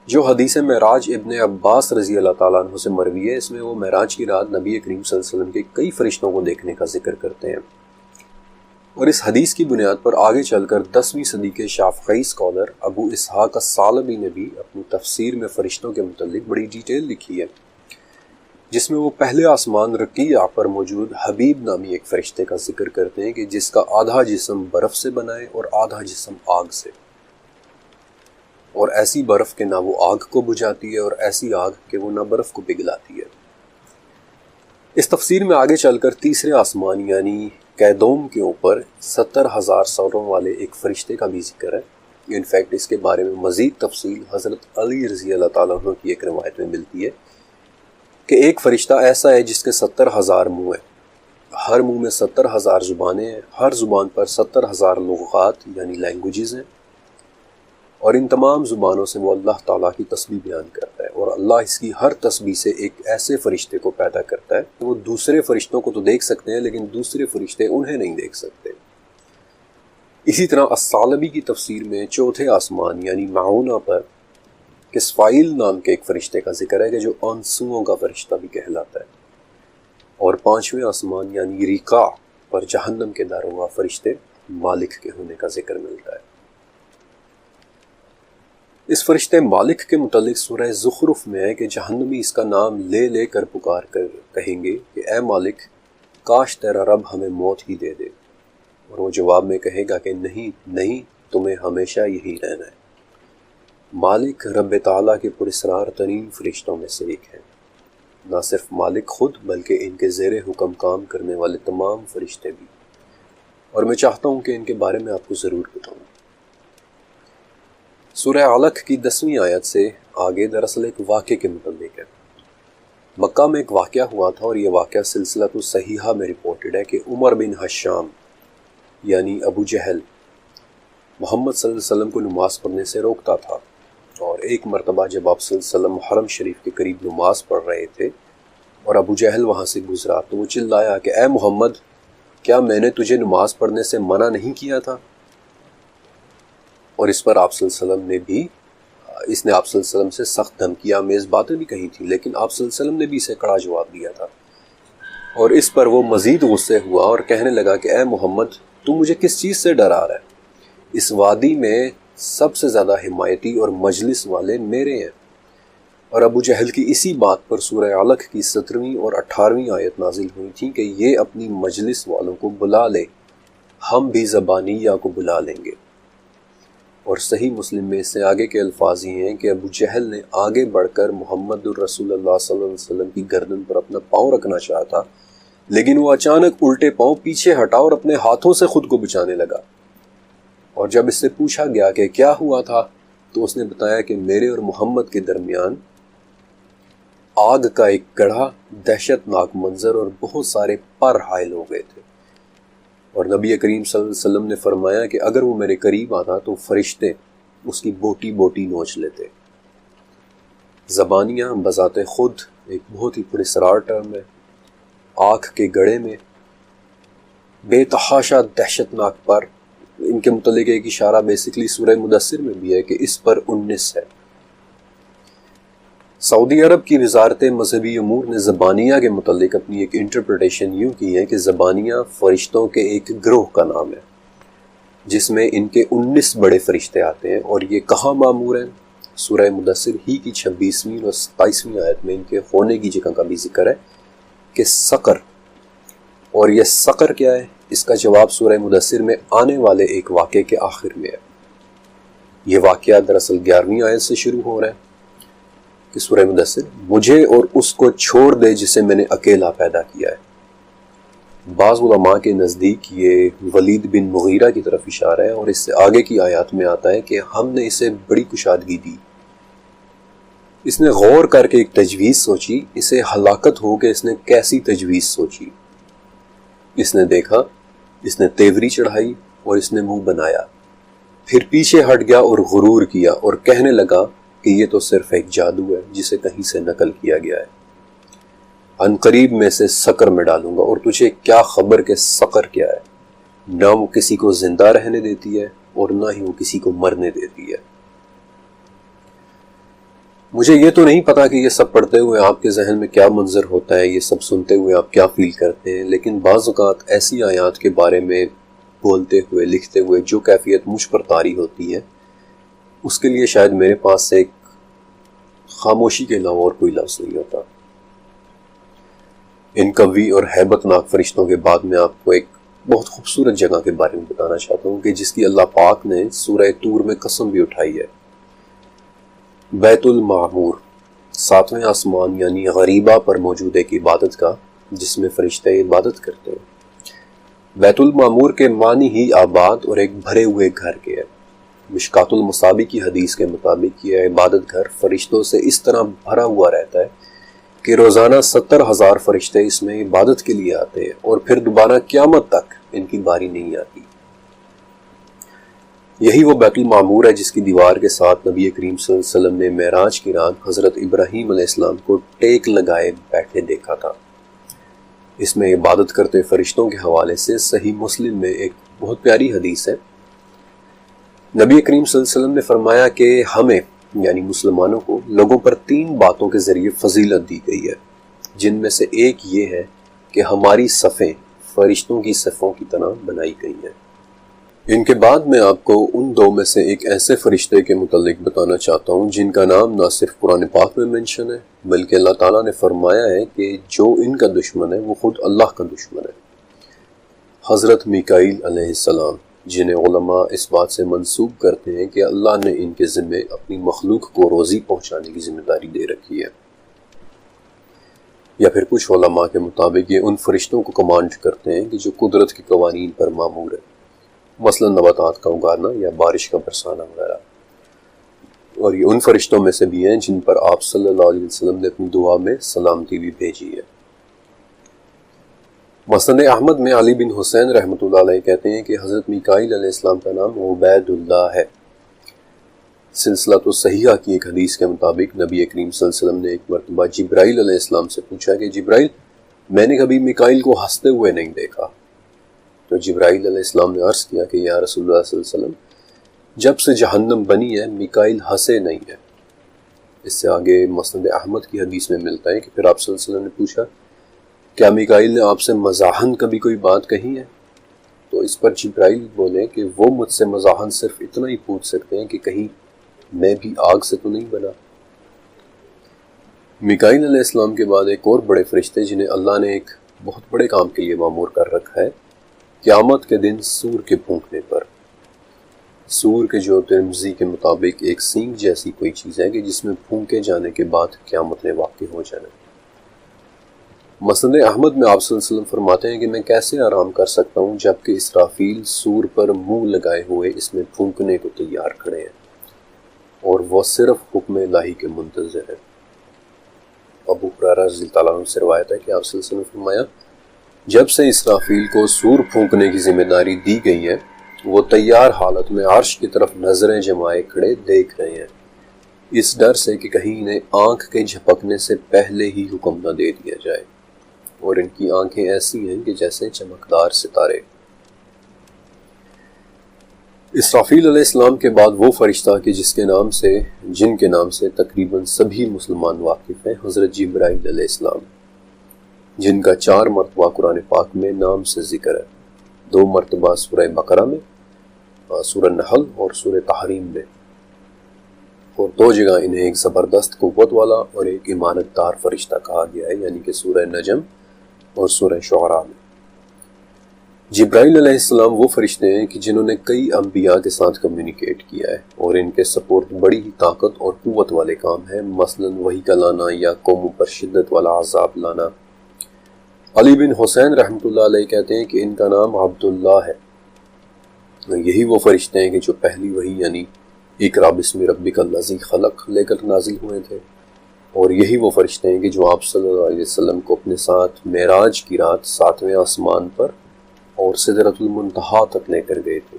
جو حدیث معراج ابن عباس رضی اللہ تعالیٰ عنہ سے مروی ہے، اس میں وہ معراج کی رات نبی کریم صلی اللہ علیہ وسلم کے کئی فرشتوں کو دیکھنے کا ذکر کرتے ہیں، اور اس حدیث کی بنیاد پر آگے چل کر 10ویں صدی کے شافعی اسکالر ابو اسحاق الثعلبی نے بھی اپنی تفسیر میں فرشتوں کے متعلق بڑی ڈیٹیل لکھی ہے، جس میں وہ پہلے آسمان رقیع پر موجود حبیب نامی ایک فرشتے کا ذکر کرتے ہیں کہ جس کا آدھا جسم برف سے بنا ہے اور آدھا جسم آگ سے، اور ایسی برف کہ نہ وہ آگ کو بجھاتی ہے اور ایسی آگ کہ وہ نہ برف کو پگھلاتی ہے۔ اس تفسیر میں آگے چل کر تیسرے آسمان یعنی کیدوم کے اوپر 70,000 سروں والے ایک فرشتے کا بھی ذکر ہے۔ انفیکٹ اس کے بارے میں مزید تفصیل حضرت علی رضی اللہ تعالیٰ عنہ کی ایک روایت میں ملتی ہے کہ ایک فرشتہ ایسا ہے جس کے 70,000 منہ ہیں، ہر منہ میں 70,000 زبانیں ہیں، ہر زبان پر 70,000 لغات یعنی لینگویجز ہیں، اور ان تمام زبانوں سے وہ اللہ تعالیٰ کی تسبیح بیان کرتا ہے، اور اللہ اس کی ہر تسبیح سے ایک ایسے فرشتے کو پیدا کرتا ہے کہ وہ دوسرے فرشتوں کو تو دیکھ سکتے ہیں لیکن دوسرے فرشتے انہیں نہیں دیکھ سکتے۔ اسی طرح الثعلبی کی تفسیر میں چوتھے آسمان یعنی معونہ پر کسفائیل نام کے ایک فرشتے کا ذکر ہے کہ جو آنسوؤں کا فرشتہ بھی کہلاتا ہے، اور پانچویں آسمان یعنی ریقا پر جہنم کے داروغہ فرشتے مالک کے ہونے کا ذکر ملتا ہے۔ اس فرشتے مالک کے متعلق سورہ زخرف میں ہے کہ جہنمی اس کا نام لے لے کر پکار کر کہیں گے کہ اے مالک، کاش تیرا رب ہمیں موت ہی دے دے، اور وہ جواب میں کہے گا کہ نہیں نہیں، تمہیں ہمیشہ یہی رہنا ہے۔ مالک رب تعالیٰ کے پراسرار ترین فرشتوں میں سے ایک ہے، نہ صرف مالک خود بلکہ ان کے زیر حکم کام کرنے والے تمام فرشتے بھی، اور میں چاہتا ہوں کہ ان کے بارے میں آپ کو ضرور بتاؤں۔ سورہ علق کی 10ویں آیت سے آگے دراصل ایک واقعے کے متعلق ہے۔ مکہ میں ایک واقعہ ہوا تھا، اور یہ واقعہ سلسلۃ الصحیحہ میں رپورٹڈ ہے کہ عمر بن حشام یعنی ابو جہل محمد صلی اللہ علیہ وسلم کو نماز پڑھنے سے روکتا تھا، اور ایک مرتبہ جب آپ صلی اللہ علیہ وسلم حرم شریف کے قریب نماز پڑھ رہے تھے اور ابو جہل وہاں سے گزرا تو وہ چلایا کہ اے محمد، کیا میں نے تجھے نماز پڑھنے سے منع نہیں کیا تھا؟ اور اس پر آپ صلی اللہ علیہ وسلم نے بھی آپ صلی اللہ علیہ وسلم سے سخت دھمکی آمیز باتیں بھی کہی تھیں، لیکن آپ صلی اللہ علیہ وسلم نے بھی اسے کڑا جواب دیا تھا، اور اس پر وہ مزید غصے ہوا اور کہنے لگا کہ اے محمد، تو مجھے کس چیز سے ڈرا رہا ہے؟ اس وادی میں سب سے زیادہ حمایتی اور مجلس والے میرے ہیں۔ اور ابو جہل کی اسی بات پر سورہ علق کی 17ویں اور 18ویں آیت نازل ہوئی تھی کہ یہ اپنی مجلس والوں کو بلا لے، ہم بھی زبانیہ کو بلا لیں گے۔ اور صحیح مسلم میں اس سے آگے کے الفاظ ہی ہیں کہ ابو جہل نے آگے بڑھ کر محمد الرسول اللہ صلی اللہ علیہ وسلم کی گردن پر اپنا پاؤں رکھنا چاہتا، لیکن وہ اچانک الٹے پاؤں پیچھے ہٹا اور اپنے ہاتھوں سے خود کو بچانے لگا۔ اور جب اس سے پوچھا گیا کہ کیا ہوا تھا تو اس نے بتایا کہ میرے اور محمد کے درمیان آگ کا ایک گڑھا، دہشت ناک منظر اور بہت سارے پر حائل ہو گئے تھے، اور نبی کریم صلی اللہ علیہ وسلم نے فرمایا کہ اگر وہ میرے قریب آتا تو فرشتے اس کی بوٹی بوٹی نوچ لیتے۔ زبانیہ بذات خود ایک بہت ہی پراسرار ٹرم ہے۔ آنکھ کے گڑھے میں بے تحاشا دہشت ناک پر ان کے متعلق ایک اشارہ بیسکلی سورہ مدثر میں بھی ہے کہ اس پر 19 ہے۔ سعودی عرب کی وزارت مذہبی امور نے زبانیہ کے متعلق اپنی ایک انٹرپریٹیشن یوں کی ہے کہ زبانیہ فرشتوں کے ایک گروہ کا نام ہے جس میں ان کے 19 بڑے فرشتے آتے ہیں، اور یہ کہاں معمور ہیں؟ سورہ مدثر ہی کی 26ویں اور 27ویں آیت میں ان کے ہونے کی جگہ کا بھی ذکر ہے کہ سقر۔ اور یہ سقر کیا ہے؟ اس کا جواب سورہ مدثر میں آنے والے ایک واقعے کے آخر میں ہے۔ یہ واقعہ دراصل 11ویں آیت سے شروع ہو رہا ہے کہ سورہ مدثر مجھے اور اس کو چھوڑ دے جسے میں نے اکیلا پیدا کیا ہے۔ بعض علماء کے نزدیک یہ ولید بن مغیرہ کی طرف اشارہ ہے، اور اس سے آگے کی آیات میں آتا ہے کہ ہم نے اسے بڑی کشادگی دی۔ اس نے غور کر کے ایک تجویز سوچی، اسے ہلاکت ہو کہ اس نے کیسی تجویز سوچی۔ اس نے دیکھا، اس نے تیوری چڑھائی اور اس نے منہ بنایا، پھر پیچھے ہٹ گیا اور غرور کیا اور کہنے لگا کہ یہ تو صرف ایک جادو ہے جسے کہیں سے نقل کیا گیا ہے۔ ان قریب میں سے سقر میں ڈالوں گا، اور تجھے کیا خبر کہ سقر کیا ہے؟ نہ وہ کسی کو زندہ رہنے دیتی ہے اور نہ ہی وہ کسی کو مرنے دیتی ہے۔ مجھے یہ تو نہیں پتا کہ یہ سب پڑھتے ہوئے آپ کے ذہن میں کیا منظر ہوتا ہے، یہ سب سنتے ہوئے آپ کیا فیل کرتے ہیں، لیکن بعض اوقات ایسی آیات کے بارے میں بولتے ہوئے لکھتے ہوئے جو کیفیت مجھ پر طاری ہوتی ہے اس کے لیے شاید میرے پاس سے ایک خاموشی کے علاوہ اور کوئی لفظ نہیں ہوتا۔ ان قوی اور ہیبت ناک فرشتوں کے بعد میں آپ کو ایک بہت خوبصورت جگہ کے بارے میں بتانا چاہتا ہوں کہ جس کی اللہ پاک نے سورہ طور میں قسم بھی اٹھائی ہے۔ بیت المعمور، 7ویں آسمان یعنی غریبہ پر موجود ایک عبادت کا جس میں فرشتے عبادت کرتے ہیں۔ بیت المعمور کے معنی ہی آباد اور ایک بھرے ہوئے گھر کے ہے۔ مشکات المصابی کی حدیث کے مطابق یہ عبادت گھر فرشتوں سے اس طرح بھرا ہوا رہتا ہے کہ روزانہ 70,000 فرشتے اس میں عبادت کے لیے آتے ہیں، اور پھر دوبارہ قیامت تک ان کی باری نہیں آتی۔ یہی وہ بیت المعمور ہے جس کی دیوار کے ساتھ نبی کریم صلی اللہ علیہ وسلم نے معراج کی رات حضرت ابراہیم علیہ السلام کو ٹیک لگائے بیٹھے دیکھا تھا۔ اس میں عبادت کرتے فرشتوں کے حوالے سے صحیح مسلم میں ایک بہت پیاری حدیث ہے۔ نبی کریم صلی اللہ علیہ وسلم نے فرمایا کہ ہمیں یعنی مسلمانوں کو لوگوں پر 3 باتوں کے ذریعے فضیلت دی گئی ہے، جن میں سے ایک یہ ہے کہ ہماری صفیں فرشتوں کی صفوں کی طرح بنائی گئی ہیں۔ ان کے بعد میں آپ کو ان 2 میں سے ایک ایسے فرشتے کے متعلق بتانا چاہتا ہوں جن کا نام نہ صرف قرآن پاک میں منشن ہے بلکہ اللہ تعالیٰ نے فرمایا ہے کہ جو ان کا دشمن ہے وہ خود اللہ کا دشمن ہے۔ حضرت میکائیل علیہ السلام، جنہیں علماء اس بات سے منسوب کرتے ہیں کہ اللہ نے ان کے ذمے اپنی مخلوق کو روزی پہنچانے کی ذمہ داری دے رکھی ہے، یا پھر کچھ علماء کے مطابق یہ ان فرشتوں کو کمانڈ کرتے ہیں کہ جو قدرت کے قوانین پر مامور ہے، مثلا نباتات کا اگانا یا بارش کا برسانا وغیرہ۔ اور یہ ان فرشتوں میں سے بھی ہیں جن پر آپ صلی اللہ علیہ وسلم نے اپنی دعا میں سلامتی بھی بھیجی ہے۔ مسند احمد میں علی بن حسین رحمۃ اللہ علیہ کہتے ہیں کہ حضرت میکائیل علیہ السلام کا نام عبید اللہ ہے۔ سلسلۃ الصحیحہ کی ایک حدیث کے مطابق نبی کریم صلی اللہ علیہ وسلم نے ایک مرتبہ جبرائیل علیہ السلام سے پوچھا کہ جبرائیل، میں نے کبھی میکائیل کو ہنستے ہوئے نہیں دیکھا۔ تو جبرائیل علیہ السلام نے عرض کیا کہ یا رسول اللہ صلی اللہ علیہ وسلم، جب سے جہنم بنی ہے میکائیل ہنسے نہیں ہے۔ اس سے آگے مسند احمد کی حدیث میں ملتا ہے کہ پھر آپ صلی اللہ علیہ وسلم نے پوچھا کیا میکائیل نے آپ سے مزاحن کبھی کوئی بات کہی ہے؟ تو اس پر جبرائیل بولے کہ وہ مجھ سے مزاحن صرف اتنا ہی پوچھ سکتے ہیں کہ کہیں میں بھی آگ سے تو نہیں بنا۔ میکائیل علیہ السلام کے بعد ایک اور بڑے فرشتے جنہیں اللہ نے ایک بہت بڑے کام کے لیے مامور کر رکھا ہے، قیامت کے دن سور کے پھونکنے پر۔ سور کے جو ترمذی کے مطابق ایک سینگ جیسی کوئی چیز ہے کہ جس میں پھونکے جانے کے بعد قیامت نے واقع ہو جانا۔ مسند احمد میں آپ صلی اللہ علیہ وسلم فرماتے ہیں کہ میں کیسے آرام کر سکتا ہوں جبکہ اسرافیل سور پر منہ لگائے ہوئے اس میں پھونکنے کو تیار کھڑے ہیں اور وہ صرف حکم الہی کے منتظر ہیں۔ ابو ہریرہ رضی اللہ عنہ سے روایت ہے کہ آپ صلی اللہ علیہ وسلم نے فرمایا جب سے اسرافیل کو سور پھونکنے کی ذمہ داری دی گئی ہے وہ تیار حالت میں عرش کی طرف نظریں جمائے کھڑے دیکھ رہے ہیں، اس ڈر سے کہ کہیں انہیں آنکھ کے جھپکنے سے پہلے ہی حکم نہ دے دیا جائے، اور ان کی آنکھیں ایسی ہیں کہ جیسے چمکدار ستارے۔ اسرافیل علیہ السلام کے بعد وہ فرشتہ کہ جن کے نام سے تقریباً سبھی مسلمان واقف ہیں، حضرت جبرائیل علیہ السلام، جن کا 4 مرتبہ قرآن پاک میں نام سے ذکر ہے، 2 مرتبہ سورہ بقرہ میں، سورہ نحل اور سورہ تحریم میں، اور 2 جگہ انہیں ایک زبردست قوت والا اور ایک امانت دار فرشتہ کہا گیا ہے، یعنی کہ سورہ نجم اور سورہ شعراء میں۔ جبرائیل علیہ السلام وہ فرشتے ہیں کہ جنہوں نے کئی انبیاء کے ساتھ کمیونیکیٹ کیا ہے، اور ان کے سپورٹ بڑی ہی طاقت اور قوت والے کام ہیں، مثلا وحی کا لانا یا قوموں پر شدت والا عذاب لانا۔ علی بن حسین رحمۃ اللہ علیہ کہتے ہیں کہ ان کا نام عبداللہ ہے۔ یہی وہ فرشتے ہیں کہ جو پہلی وحی یعنی اقرا بسم ربک الذی خلق لے کر نازل ہوئے تھے، اور یہی وہ فرشتے ہیں کہ جو آپ صلی اللہ علیہ وسلم کو اپنے ساتھ معراج کی رات 7ویں آسمان پر اور سدرۃ المنتہا تک لے کر گئے تھے۔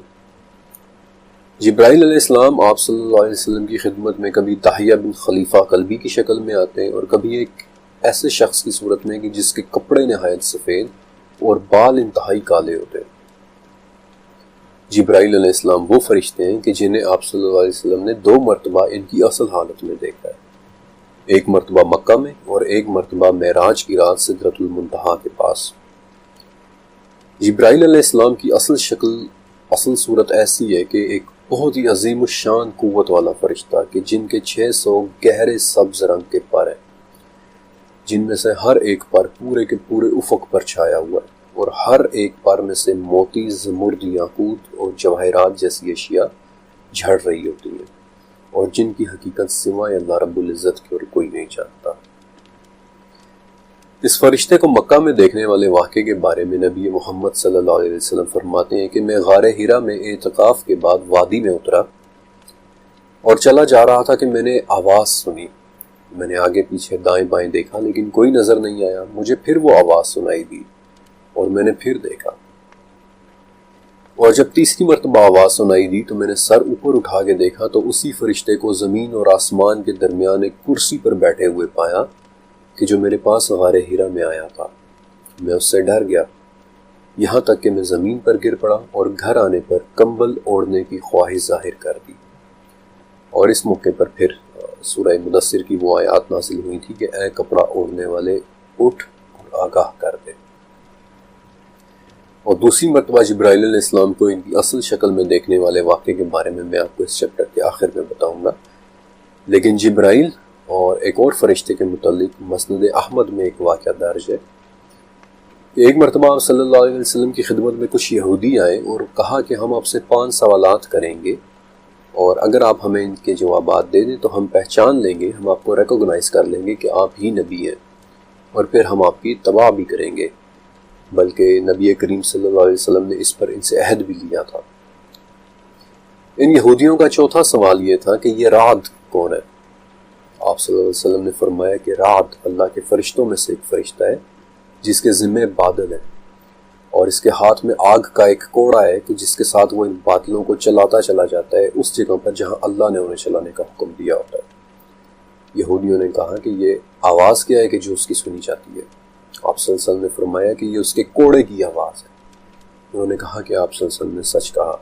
جبرائیل علیہ السلام آپ صلی اللہ علیہ وسلم کی خدمت میں کبھی دحیہ بن خلیفہ کلبی کی شکل میں آتے ہیں، اور کبھی ایک ایسے شخص کی صورت میں کہ جس کے کپڑے نہایت سفید اور بال انتہائی کالے ہوتے ہیں۔ جبرائیل علیہ السلام وہ فرشتے ہیں کہ جنہیں آپ صلی اللہ علیہ وسلم نے 2 مرتبہ ان کی اصل حالت میں دیکھا ہے، ایک مرتبہ مکہ میں اور ایک مرتبہ معراج کی رات سدرۃ المنتہا کے پاس۔ جبرائیل علیہ السلام کی اصل صورت ایسی ہے کہ ایک بہت ہی عظیم الشان قوت والا فرشتہ کہ جن کے 600 گہرے سبز رنگ کے پر ہیں، جن میں سے ہر ایک پر پورے کے پورے افق پر چھایا ہوا ہے، اور ہر ایک پر میں سے موتی، زمرد، یاقوت اور جواہرات جیسی اشیاء جھڑ رہی ہوتی ہیں، اور جن کی حقیقت سوائے اللہ رب العزت کی اور کوئی نہیں جانتا۔ اس فرشتے کو مکہ میں دیکھنے والے واقعے کے بارے میں نبی محمد صلی اللہ علیہ وسلم فرماتے ہیں کہ میں غار ہیرا میں اعتکاف کے بعد وادی میں اترا اور چلا جا رہا تھا کہ میں نے آواز سنی۔ میں نے آگے پیچھے دائیں بائیں دیکھا لیکن کوئی نظر نہیں آیا۔ مجھے پھر وہ آواز سنائی دی اور میں نے پھر دیکھا، اور جب تیسری مرتبہ آواز سنائی دی تو میں نے سر اوپر اٹھا کے دیکھا تو اسی فرشتے کو زمین اور آسمان کے درمیان ایک کرسی پر بیٹھے ہوئے پایا کہ جو میرے پاس غار ہیرا میں آیا تھا۔ میں اس سے ڈر گیا، یہاں تک کہ میں زمین پر گر پڑا اور گھر آنے پر کمبل اوڑھنے کی خواہش ظاہر کر دی۔ اور اس موقع پر پھر سورہ مدثر کی وہ آیات نازل ہوئی تھی کہ اے کپڑا اوڑھنے والے اٹھ اور آگاہ کر دے۔ اور دوسری مرتبہ جبرائیل علیہ السلام کو ان کی اصل شکل میں دیکھنے والے واقعے کے بارے میں آپ کو اس چیپٹر کے آخر میں بتاؤں گا، لیکن جبرائیل اور ایک اور فرشتے کے متعلق مسند احمد میں ایک واقعہ درج ہے کہ ایک مرتبہ آپ صلی اللہ علیہ وسلم کی خدمت میں کچھ یہودی آئے اور کہا کہ ہم آپ سے 5 سوالات کریں گے، اور اگر آپ ہمیں ان کے جوابات دے دیں تو ہم پہچان لیں گے، ہم آپ کو ریکوگنائز کر لیں گے کہ آپ ہی نبی ہیں، اور پھر ہم آپ کی اتباع بھی کریں گے۔ بلکہ نبی کریم صلی اللہ علیہ وسلم نے اس پر ان سے عہد بھی لیا تھا۔ ان یہودیوں کا چوتھا سوال یہ تھا کہ یہ رعد کون ہے؟ آپ صلی اللہ علیہ وسلم نے فرمایا کہ رعد اللہ کے فرشتوں میں سے ایک فرشتہ ہے جس کے ذمہ بادل ہے، اور اس کے ہاتھ میں آگ کا ایک کوڑا ہے کہ جس کے ساتھ وہ ان بادلوں کو چلاتا چلا جاتا ہے اس جگہ پر جہاں اللہ نے انہیں چلانے کا حکم دیا ہوتا ہے۔ یہودیوں نے کہا کہ یہ آواز کیا ہے کہ جو اس کی سنی جاتی ہے؟ آپ صلی اللہ علیہ وسلم نے فرمایا کہ یہ اس کے کوڑے کی آواز ہے۔ انہوں نے کہا کہ آپ صلی اللہ علیہ وسلم نے سچ کہا،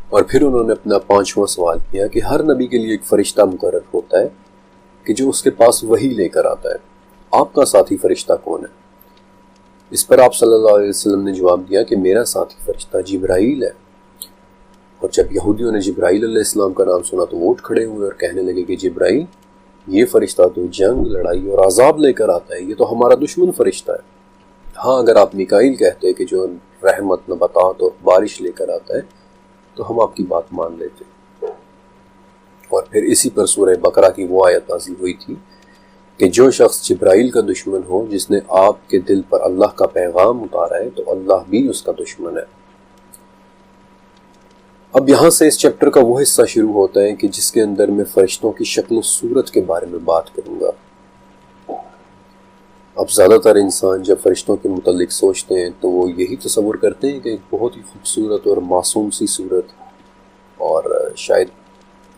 اور پھر انہوں نے اپنا 5واں سوال کیا کہ ہر نبی کے لیے ایک فرشتہ مقرر ہوتا ہے کہ جو اس کے پاس وحی لے کر آتا ہے، آپ کا ساتھی فرشتہ کون ہے؟ اس پر آپ صلی اللہ علیہ وسلم نے جواب دیا کہ میرا ساتھی فرشتہ جبرائیل ہے۔ اور جب یہودیوں نے جبرائیل علیہ السلام کا نام سنا تو وہ اٹھ کھڑے ہوئے اور کہنے لگے کہ جبرائیل، یہ فرشتہ تو جنگ، لڑائی اور عذاب لے کر آتا ہے، یہ تو ہمارا دشمن فرشتہ ہے۔ ہاں اگر آپ میکائیل کہتے کہ جو رحمت، نباتات اور بارش لے کر آتا ہے تو ہم آپ کی بات مان لیتے۔ اور پھر اسی پر سورہ بقرہ کی وہ آیت نازل ہوئی تھی کہ جو شخص جبرائیل کا دشمن ہو، جس نے آپ کے دل پر اللہ کا پیغام اتارا ہے، تو اللہ بھی اس کا دشمن ہے۔ اب یہاں سے اس چیپٹر کا وہ حصہ شروع ہوتا ہے کہ جس کے اندر میں فرشتوں کی شکل و صورت کے بارے میں بات کروں گا۔ اب زیادہ تر انسان جب فرشتوں کے متعلق سوچتے ہیں تو وہ یہی تصور کرتے ہیں کہ ایک بہت ہی خوبصورت اور معصوم سی صورت، اور شاید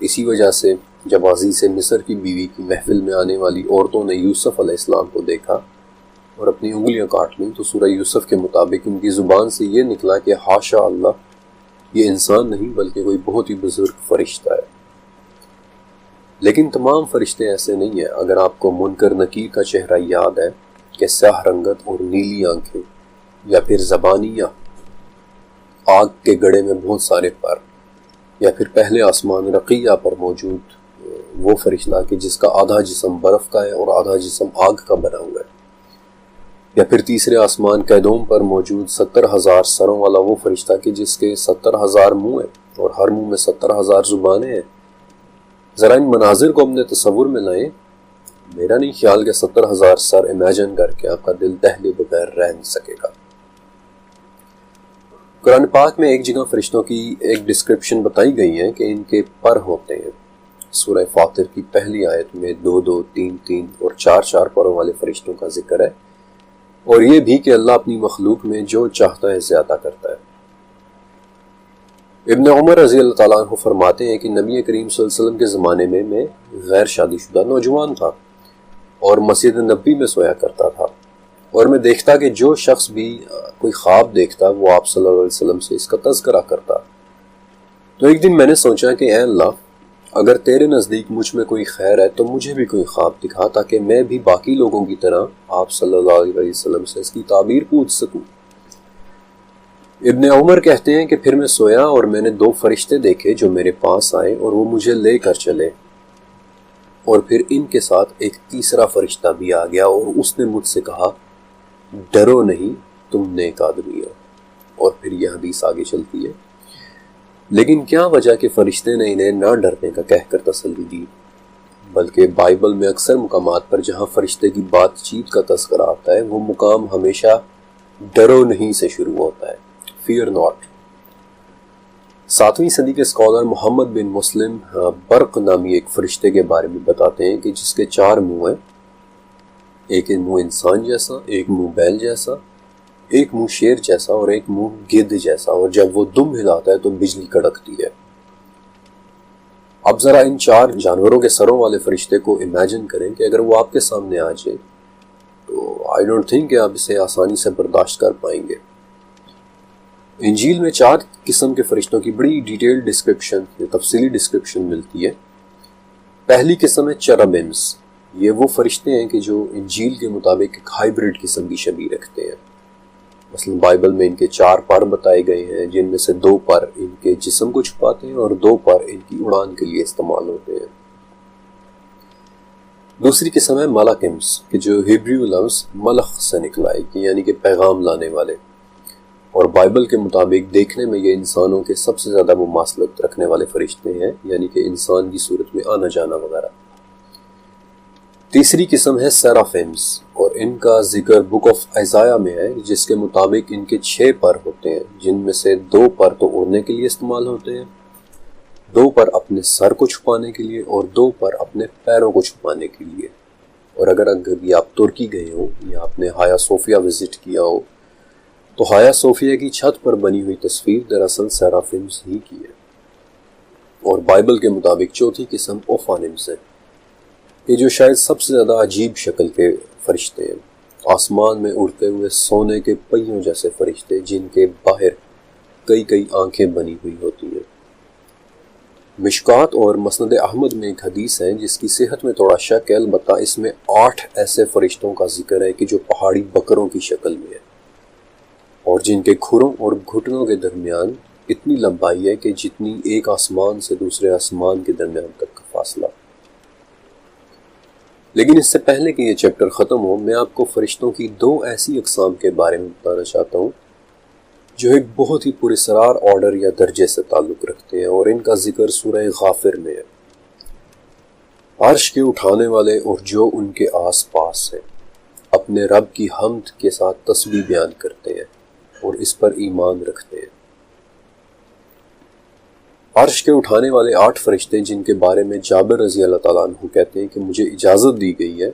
اسی وجہ سے جب عزیز مصر کی بیوی کی محفل میں آنے والی عورتوں نے یوسف علیہ السلام کو دیکھا اور اپنی انگلیاں کاٹ لیں تو سورہ یوسف کے مطابق ان کی زبان سے یہ نکلا کہ حاشا اللہ، یہ انسان نہیں بلکہ کوئی بہت ہی بزرگ فرشتہ ہے۔ لیکن تمام فرشتے ایسے نہیں ہیں۔ اگر آپ کو منکر نکیر کا چہرہ یاد ہے کہ سیاہ رنگت اور نیلی آنکھیں، یا پھر زبانی یا آگ کے گڑے میں بہت سارے پر، یا پھر پہلے آسمان رقیہ پر موجود وہ فرشتہ کہ جس کا آدھا جسم برف کا ہے اور آدھا جسم آگ کا بنا ہوا ہے، یا پھر تیسرے آسمان قیدوم پر موجود 70,000 سروں والا وہ فرشتہ کہ جس کے 70,000 منہ ہیں اور ہر منہ میں 70,000 زبانیں ہیں۔ ذرا ان مناظر کو اپنے تصور میں لائیں۔ میرا نہیں خیال کہ 70,000 سر امیجن کر کے آپ کا دل دہلے بغیر رہ نہیں سکے گا۔ قرآن پاک میں ایک جگہ فرشتوں کی ایک ڈسکرپشن بتائی گئی ہے کہ ان کے پر ہوتے ہیں۔ سورہ فاطر کی پہلی آیت میں 2 3 اور 4 پروں والے فرشتوں کا ذکر ہے، اور یہ بھی کہ اللہ اپنی مخلوق میں جو چاہتا ہے زیادہ کرتا ہے۔ ابن عمر رضی اللہ تعالیٰ عنہ فرماتے ہیں کہ نبی کریم صلی اللہ علیہ وسلم کے زمانے میں میں غیر شادی شدہ نوجوان تھا اور مسجد نبی میں سویا کرتا تھا، اور میں دیکھتا کہ جو شخص بھی کوئی خواب دیکھتا وہ آپ صلی اللہ علیہ وسلم سے اس کا تذکرہ کرتا۔ تو ایک دن میں نے سوچا کہ اے اللہ، اگر تیرے نزدیک مجھ میں کوئی خیر ہے تو مجھے بھی کوئی خواب دکھا تاکہ میں بھی باقی لوگوں کی طرح آپ صلی اللہ علیہ وسلم سے اس کی تعبیر پوچھ سکوں۔ ابن عمر کہتے ہیں کہ پھر میں سویا اور میں نے 2 فرشتے دیکھے جو میرے پاس آئے اور وہ مجھے لے کر چلے، اور پھر ان کے ساتھ ایک تیسرا فرشتہ بھی آ گیا اور اس نے مجھ سے کہا ڈرو نہیں، تم نیک آدمی ہو۔ اور پھر یہ حدیث آگے چلتی ہے۔ لیکن کیا وجہ کہ فرشتے نے انہیں نہ ڈرنے کا کہہ کر تسلی دی، بلکہ بائبل میں اکثر مقامات پر جہاں فرشتے کی بات چیت کا تذکرہ آتا ہے وہ مقام ہمیشہ ڈرو نہیں سے شروع ہوتا ہے، فیئر ناٹ۔ 7ویں صدی کے اسکالر محمد بن مسلم برق نامی ایک فرشتے کے بارے میں بتاتے ہیں کہ جس کے 4 منہ ہیں، ایک منہ انسان جیسا، ایک منہ بیل جیسا، ایک منہ شیر جیسا اور ایک منہ گدھ جیسا، اور جب وہ دم ہلاتا ہے تو بجلی کڑکتی ہے۔ اب ذرا ان 4 جانوروں کے سروں والے فرشتے کو امیجن کریں کہ اگر وہ آپ کے سامنے آ جائے تو آئی ڈونٹ تھنک کہ آپ اسے آسانی سے برداشت کر پائیں گے۔ انجیل میں 4 قسم کے فرشتوں کی بڑی ڈیٹیل ڈسکرپشن، تفصیلی ڈسکرپشن ملتی ہے۔ پہلی قسم ہے چرابمز۔ یہ وہ فرشتے ہیں کہ جو انجیل کے مطابق ایک ہائیبرڈ قسم کی شبیہ رکھتے ہیں۔ مثلا بائبل میں ان کے 4 پر بتائے گئے ہیں، جن میں سے 2 پر ان کے جسم کو چھپاتے ہیں اور 2 پر ان کی اڑان کے لیے استعمال ہوتے ہیں۔ دوسری قسم ہے ملاکمز، کہ جو ہیبریو لفظ ملخ سے نکلا ہے، یعنی کہ پیغام لانے والے، اور بائبل کے مطابق دیکھنے میں یہ انسانوں کے سب سے زیادہ مماثلت رکھنے والے فرشتے ہیں، یعنی کہ انسان کی صورت میں آنا جانا وغیرہ۔ تیسری قسم ہے سیرافیمز، اور ان کا ذکر بک آف ایزایا میں ہے، جس کے مطابق ان کے 6 پر ہوتے ہیں، جن میں سے 2 پر تو اڑنے کے لیے استعمال ہوتے ہیں، 2 پر اپنے سر کو چھپانے کے لیے، اور 2 پر اپنے پیروں کو چھپانے کے لیے۔ اور اگر کبھی آپ ترکی گئے ہو یا آپ نے ہایا صوفیہ وزٹ کیا ہو تو ہایا صوفیہ کی چھت پر بنی ہوئی تصویر دراصل سیرافیمز ہی کی ہے۔ اور بائبل کے مطابق چوتھی قسم اوفانمز ہے، یہ جو شاید سب سے زیادہ عجیب شکل کے فرشتے ہیں، آسمان میں اڑتے ہوئے سونے کے پہیوں جیسے فرشتے جن کے باہر کئی آنکھیں بنی ہوئی ہوتی ہیں۔ مشکات اور مسند احمد میں ایک حدیث ہے جس کی صحت میں تھوڑا شک ہے، البتہ اس میں 8 ایسے فرشتوں کا ذکر ہے کہ جو پہاڑی بکروں کی شکل میں ہے، اور جن کے کھروں اور گھٹنوں کے درمیان اتنی لمبائی ہے کہ جتنی ایک آسمان سے دوسرے آسمان کے درمیان تک کا فاصلہ۔ لیکن اس سے پہلے کہ یہ چیپٹر ختم ہو، میں آپ کو فرشتوں کی 2 ایسی اقسام کے بارے میں بتانا چاہتا ہوں جو ایک بہت ہی پراسرار آرڈر یا درجے سے تعلق رکھتے ہیں، اور ان کا ذکر سورہ غافر میں ہے۔ عرش کے اٹھانے والے اور جو ان کے آس پاس ہیں اپنے رب کی حمد کے ساتھ تسبیح بیان کرتے ہیں اور اس پر ایمان رکھتے ہیں۔ عرش کے اٹھانے والے 8 فرشتے جن کے بارے میں جابر رضی اللہ تعالیٰ عنہ کہتے ہیں کہ مجھے اجازت دی گئی ہے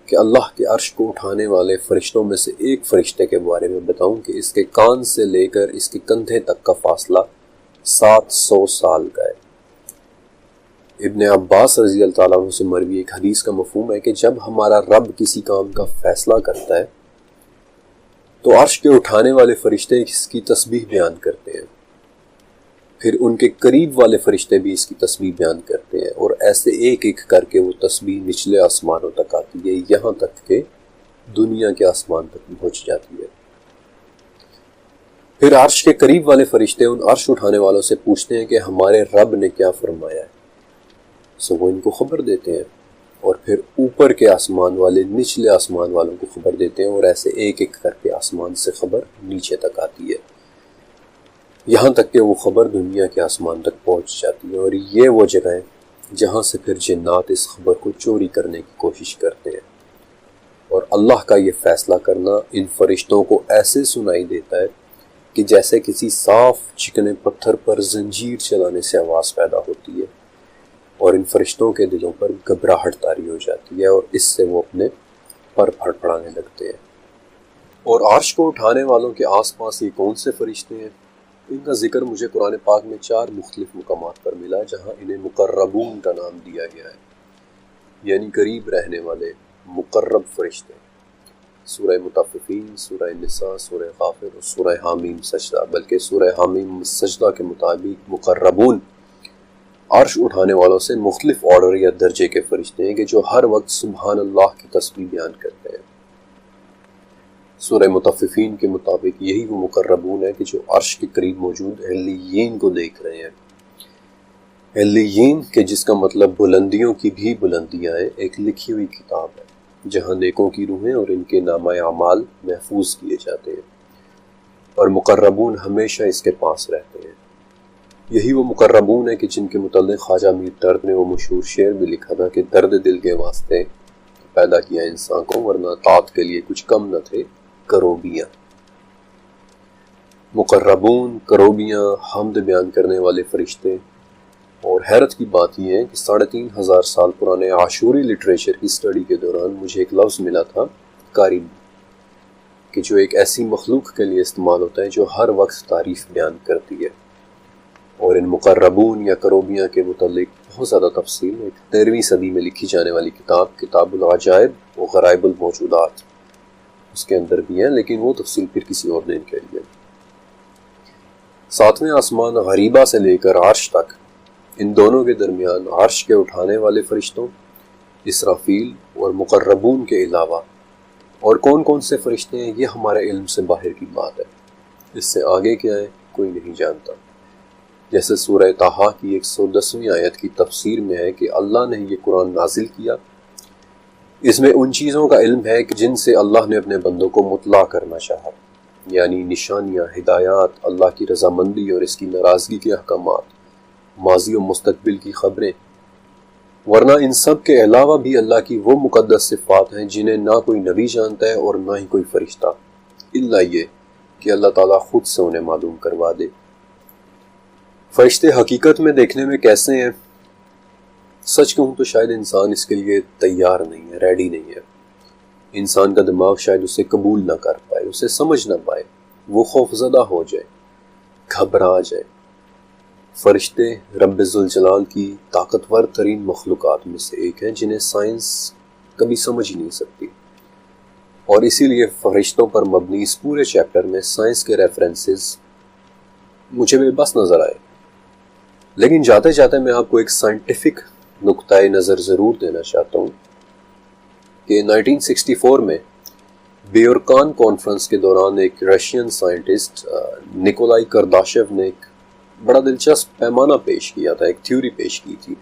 کہ اللہ کے عرش کو اٹھانے والے فرشتوں میں سے ایک فرشتے کے بارے میں بتاؤں کہ اس کے کان سے لے کر اس کے کندھے تک کا فاصلہ 700 سال کا ہے۔ ابن عباس رضی اللہ تعالیٰ عنہ سے مروی ایک حدیث کا مفہوم ہے کہ جب ہمارا رب کسی کام کا فیصلہ کرتا ہے تو عرش کے اٹھانے والے فرشتے اس کی تسبیح بیان کرتے ہیں، پھر ان کے قریب والے فرشتے بھی اس کی تسبیح بیان کرتے ہیں، اور ایسے ایک ایک کر کے وہ تسبیح نچلے آسمانوں تک آتی ہے، یہاں تک کہ دنیا کے آسمان تک پہنچ جاتی ہے۔ پھر عرش کے قریب والے فرشتے ان عرش اٹھانے والوں سے پوچھتے ہیں کہ ہمارے رب نے کیا فرمایا ہے، سو وہ ان کو خبر دیتے ہیں، اور پھر اوپر کے آسمان والے نچلے آسمان والوں کو خبر دیتے ہیں، اور ایسے ایک ایک کر کے آسمان سے خبر نیچے تک آتی ہے، یہاں تک کہ وہ خبر دنیا کے آسمان تک پہنچ جاتی ہے۔ اور یہ وہ جگہ ہے جہاں سے پھر جنات اس خبر کو چوری کرنے کی کوشش کرتے ہیں، اور اللہ کا یہ فیصلہ کرنا ان فرشتوں کو ایسے سنائی دیتا ہے کہ جیسے کسی صاف چکنے پتھر پر زنجیر چلانے سے آواز پیدا ہوتی ہے، اور ان فرشتوں کے دلوں پر گھبراہٹ طاری ہو جاتی ہے، اور اس سے وہ اپنے پر پھڑپڑانے لگتے ہیں۔ اور عرش کو اٹھانے والوں کے آس پاس یہ کون سے فرشتے ہیں؟ ان کا ذکر مجھے قرآن پاک میں 4 مختلف مقامات پر ملا، جہاں انہیں مقربون کا نام دیا گیا ہے، یعنی قریب رہنے والے مقرب فرشتے۔ سورہ مطففین، سورہ نساء، سورہ غافر اور سورہ حامیم سجدہ، بلکہ سورہ حامیم سجدہ کے مطابق مقربون عرش اٹھانے والوں سے مختلف آرڈر یا درجے کے فرشتے ہیں کہ جو ہر وقت سبحان اللہ کی تسبیح بیان کرتے ہیں۔ سورہ مطففین کے مطابق یہی وہ مقربون ہے کہ جو عرش کے قریب موجود علیین کو دیکھ رہے ہیں۔ علیین کہ جس کا مطلب بلندیوں کی بھی بلندیاں ہیں، ایک لکھی ہوئی کتاب ہے جہاں نیکوں کی روحیں اور ان کے نامہ اعمال محفوظ کیے جاتے ہیں، اور مقربون ہمیشہ اس کے پاس رہتے ہیں۔ یہی وہ مقربون ہے کہ جن کے متعلق خواجہ میر درد نے وہ مشہور شعر بھی لکھا تھا کہ درد دل کے واسطے پیدا کیا انسان کو، ورنہ طاعت کے لیے کچھ کم نہ تھے کروبیاں۔ مقربون، کروبیاں، حمد بیان کرنے والے فرشتے۔ اور حیرت کی بات یہ ہے کہ 3500 سال پرانے عاشوری لٹریچر کی سٹڈی کے دوران مجھے ایک لفظ ملا تھا کارب، کہ جو ایک ایسی مخلوق کے لیے استعمال ہوتا ہے جو ہر وقت تعریف بیان کرتی ہے۔ اور ان مقربون یا کروبیاں کے متعلق بہت زیادہ تفصیل ایک 13ویں صدی میں لکھی جانے والی کتاب کتاب العجائب و غرائب الموجودات اس کے اندر بھی ہیں، لیکن وہ تفصیل پھر کسی اور دن کے لیے۔ 7ویں آسمان غریبہ سے لے کر عرش تک، ان دونوں کے درمیان عرش کے اٹھانے والے فرشتوں، اسرافیل اور مقربون کے علاوہ اور کون کون سے فرشتے ہیں، یہ ہمارے علم سے باہر کی بات ہے۔ اس سے آگے کیا ہے کوئی نہیں جانتا۔ جیسے سورہ طٰہٰ کی 110ویں آیت کی تفسیر میں ہے کہ اللہ نے یہ قرآن نازل کیا، اس میں ان چیزوں کا علم ہے کہ جن سے اللہ نے اپنے بندوں کو مطلع کرنا چاہا، یعنی نشانیاں، ہدایات، اللہ کی رضامندی اور اس کی ناراضگی کے احکامات، ماضی و مستقبل کی خبریں، ورنہ ان سب کے علاوہ بھی اللہ کی وہ مقدس صفات ہیں جنہیں نہ کوئی نبی جانتا ہے اور نہ ہی کوئی فرشتہ، الا یہ کہ اللہ تعالیٰ خود سے انہیں معلوم کروا دے۔ فرشتے حقیقت میں دیکھنے میں کیسے ہیں؟ سچ کہوں تو شاید انسان اس کے لیے تیار نہیں ہے، ریڈی نہیں ہے۔ انسان کا دماغ شاید اسے قبول نہ کر پائے، اسے سمجھ نہ پائے، وہ خوفزدہ ہو جائے، گھبرا جائے۔ فرشتے رب ذوالجلال کی طاقتور ترین مخلوقات میں سے ایک ہیں جنہیں سائنس کبھی سمجھ ہی نہیں سکتی، اور اسی لیے فرشتوں پر مبنی اس پورے چیپٹر میں سائنس کے ریفرنسز مجھے بے بس نظر آئے۔ لیکن جاتے جاتے میں آپ کو ایک سائنٹیفک نقطۂ نظر ضرور دینا چاہتا ہوں کہ 1964 میں بیورکان کانفرنس کے دوران ایک رشین سائنٹسٹ نکولائی کرداشیو نے ایک بڑا دلچسپ پیمانہ پیش کیا تھا، ایک تھیوری پیش کی تھی،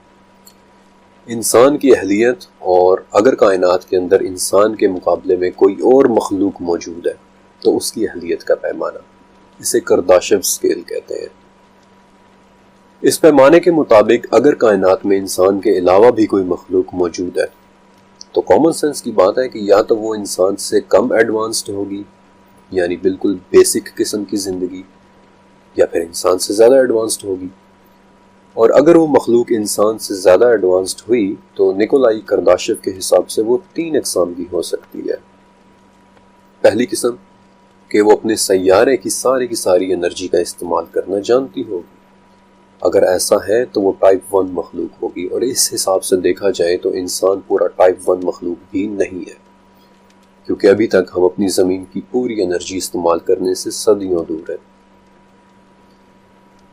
انسان کی اہلیت اور اگر کائنات کے اندر انسان کے مقابلے میں کوئی اور مخلوق موجود ہے تو اس کی اہلیت کا پیمانہ، اسے کرداشیو اسکیل کہتے ہیں۔ اس پیمانے کے مطابق اگر کائنات میں انسان کے علاوہ بھی کوئی مخلوق موجود ہے تو کامن سینس کی بات ہے کہ یا تو وہ انسان سے کم ایڈوانسڈ ہوگی، یعنی بالکل بیسک قسم کی زندگی، یا پھر انسان سے زیادہ ایڈوانسڈ ہوگی۔ اور اگر وہ مخلوق انسان سے زیادہ ایڈوانسڈ ہوئی تو نکولائی کرداشیو کے حساب سے وہ 3 اقسام کی ہو سکتی ہے۔ پہلی قسم کہ وہ اپنے سیارے کی ساری انرجی کا استعمال کرنا جانتی ہوگی، اگر ایسا ہے تو وہ ٹائپ 1 مخلوق ہوگی، اور اس حساب سے دیکھا جائے تو انسان پورا ٹائپ 1 مخلوق بھی نہیں ہے، کیونکہ ابھی تک ہم اپنی زمین کی پوری انرجی استعمال کرنے سے صدیوں دور ہیں۔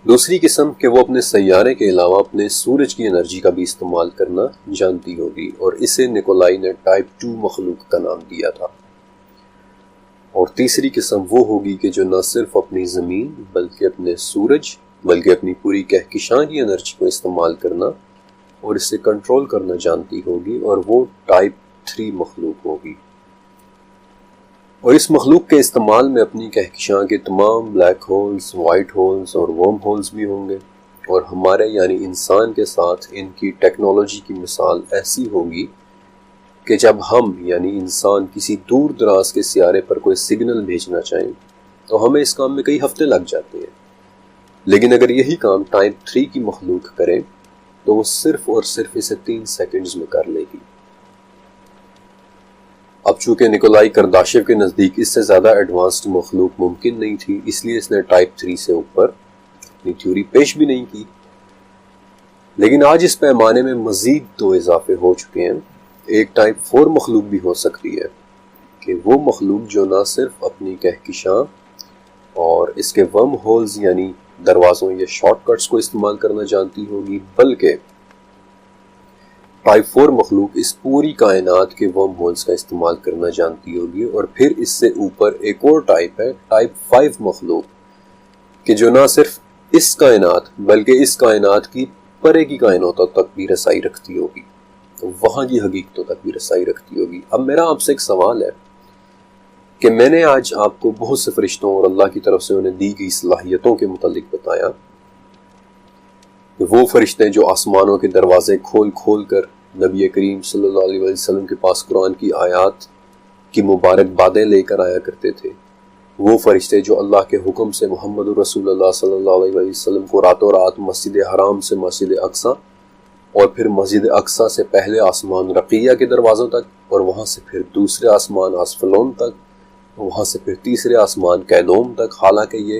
دوسری قسم کہ وہ اپنے سیارے کے علاوہ اپنے سورج کی انرجی کا بھی استعمال کرنا جانتی ہوگی، اور اسے نکولائی نے ٹائپ 2 مخلوق کا نام دیا تھا۔ اور تیسری قسم وہ ہوگی کہ جو نہ صرف اپنی زمین بلکہ اپنے سورج بلکہ اپنی پوری کہکشاں کی انرجی کو استعمال کرنا اور اسے کنٹرول کرنا جانتی ہوگی، اور وہ ٹائپ 3 مخلوق ہوگی۔ اور اس مخلوق کے استعمال میں اپنی کہکشاں کے تمام بلیک ہولز، وائٹ ہولز اور ورم ہولز بھی ہوں گے، اور ہمارے یعنی انسان کے ساتھ ان کی ٹیکنالوجی کی مثال ایسی ہوگی کہ جب ہم یعنی انسان کسی دور دراز کے سیارے پر کوئی سگنل بھیجنا چاہیں تو ہمیں اس کام میں کئی ہفتے لگ جاتے ہیں، لیکن اگر یہی کام ٹائپ 3 کی مخلوق کرے تو وہ صرف اور صرف اسے 3 سیکنڈز میں کر لے گی۔ اب چونکہ نکولائی کرداشیو کے نزدیک اس سے زیادہ ایڈوانسڈ مخلوق ممکن نہیں تھی، اس لیے اس نے ٹائپ 3 سے اوپر اپنی تھیوری پیش بھی نہیں کی، لیکن آج اس پیمانے میں مزید 2 اضافے ہو چکے ہیں۔ ایک ٹائپ 4 مخلوق بھی ہو سکتی ہے کہ وہ مخلوق جو نہ صرف اپنی کہکشاں اور اس کے ورم ہولز یعنی دروازوں یا شارٹ کٹس کو استعمال کرنا جانتی ہوگی، بلکہ ٹائپ 4 مخلوق اس پوری کائنات کے ورم ہولز کا استعمال کرنا جانتی ہوگی۔ اور پھر اس سے اوپر ایک اور ٹائپ ہے، ٹائپ 5 مخلوق، کہ جو نہ صرف اس کائنات بلکہ اس کائنات کی پرے کی کائناتوں تک بھی رسائی رکھتی ہوگی، وہاں کی حقیقتوں تک بھی رسائی رکھتی ہوگی۔ اب میرا آپ سے ایک سوال ہے کہ میں نے آج آپ کو بہت سے فرشتوں اور اللہ کی طرف سے انہیں دی گئی صلاحیتوں کے متعلق بتایا، کہ وہ فرشتے جو آسمانوں کے دروازے کھول کھول کر نبی کریم صلی اللہ علیہ وسلم کے پاس قرآن کی آیات کی مبارک باتیں لے کر آیا کرتے تھے، وہ فرشتے جو اللہ کے حکم سے محمد رسول اللہ صلی اللہ علیہ وسلم کو راتوں رات مسجد حرام سے مسجد اقصی اور پھر مسجد اقصی سے پہلے آسمان رقیہ کے دروازوں تک، اور وہاں سے پھر دوسرے آسمان آسفلون تک، وہاں سے پھر تیسرے آسمان کیلوم تک، حالانکہ یہ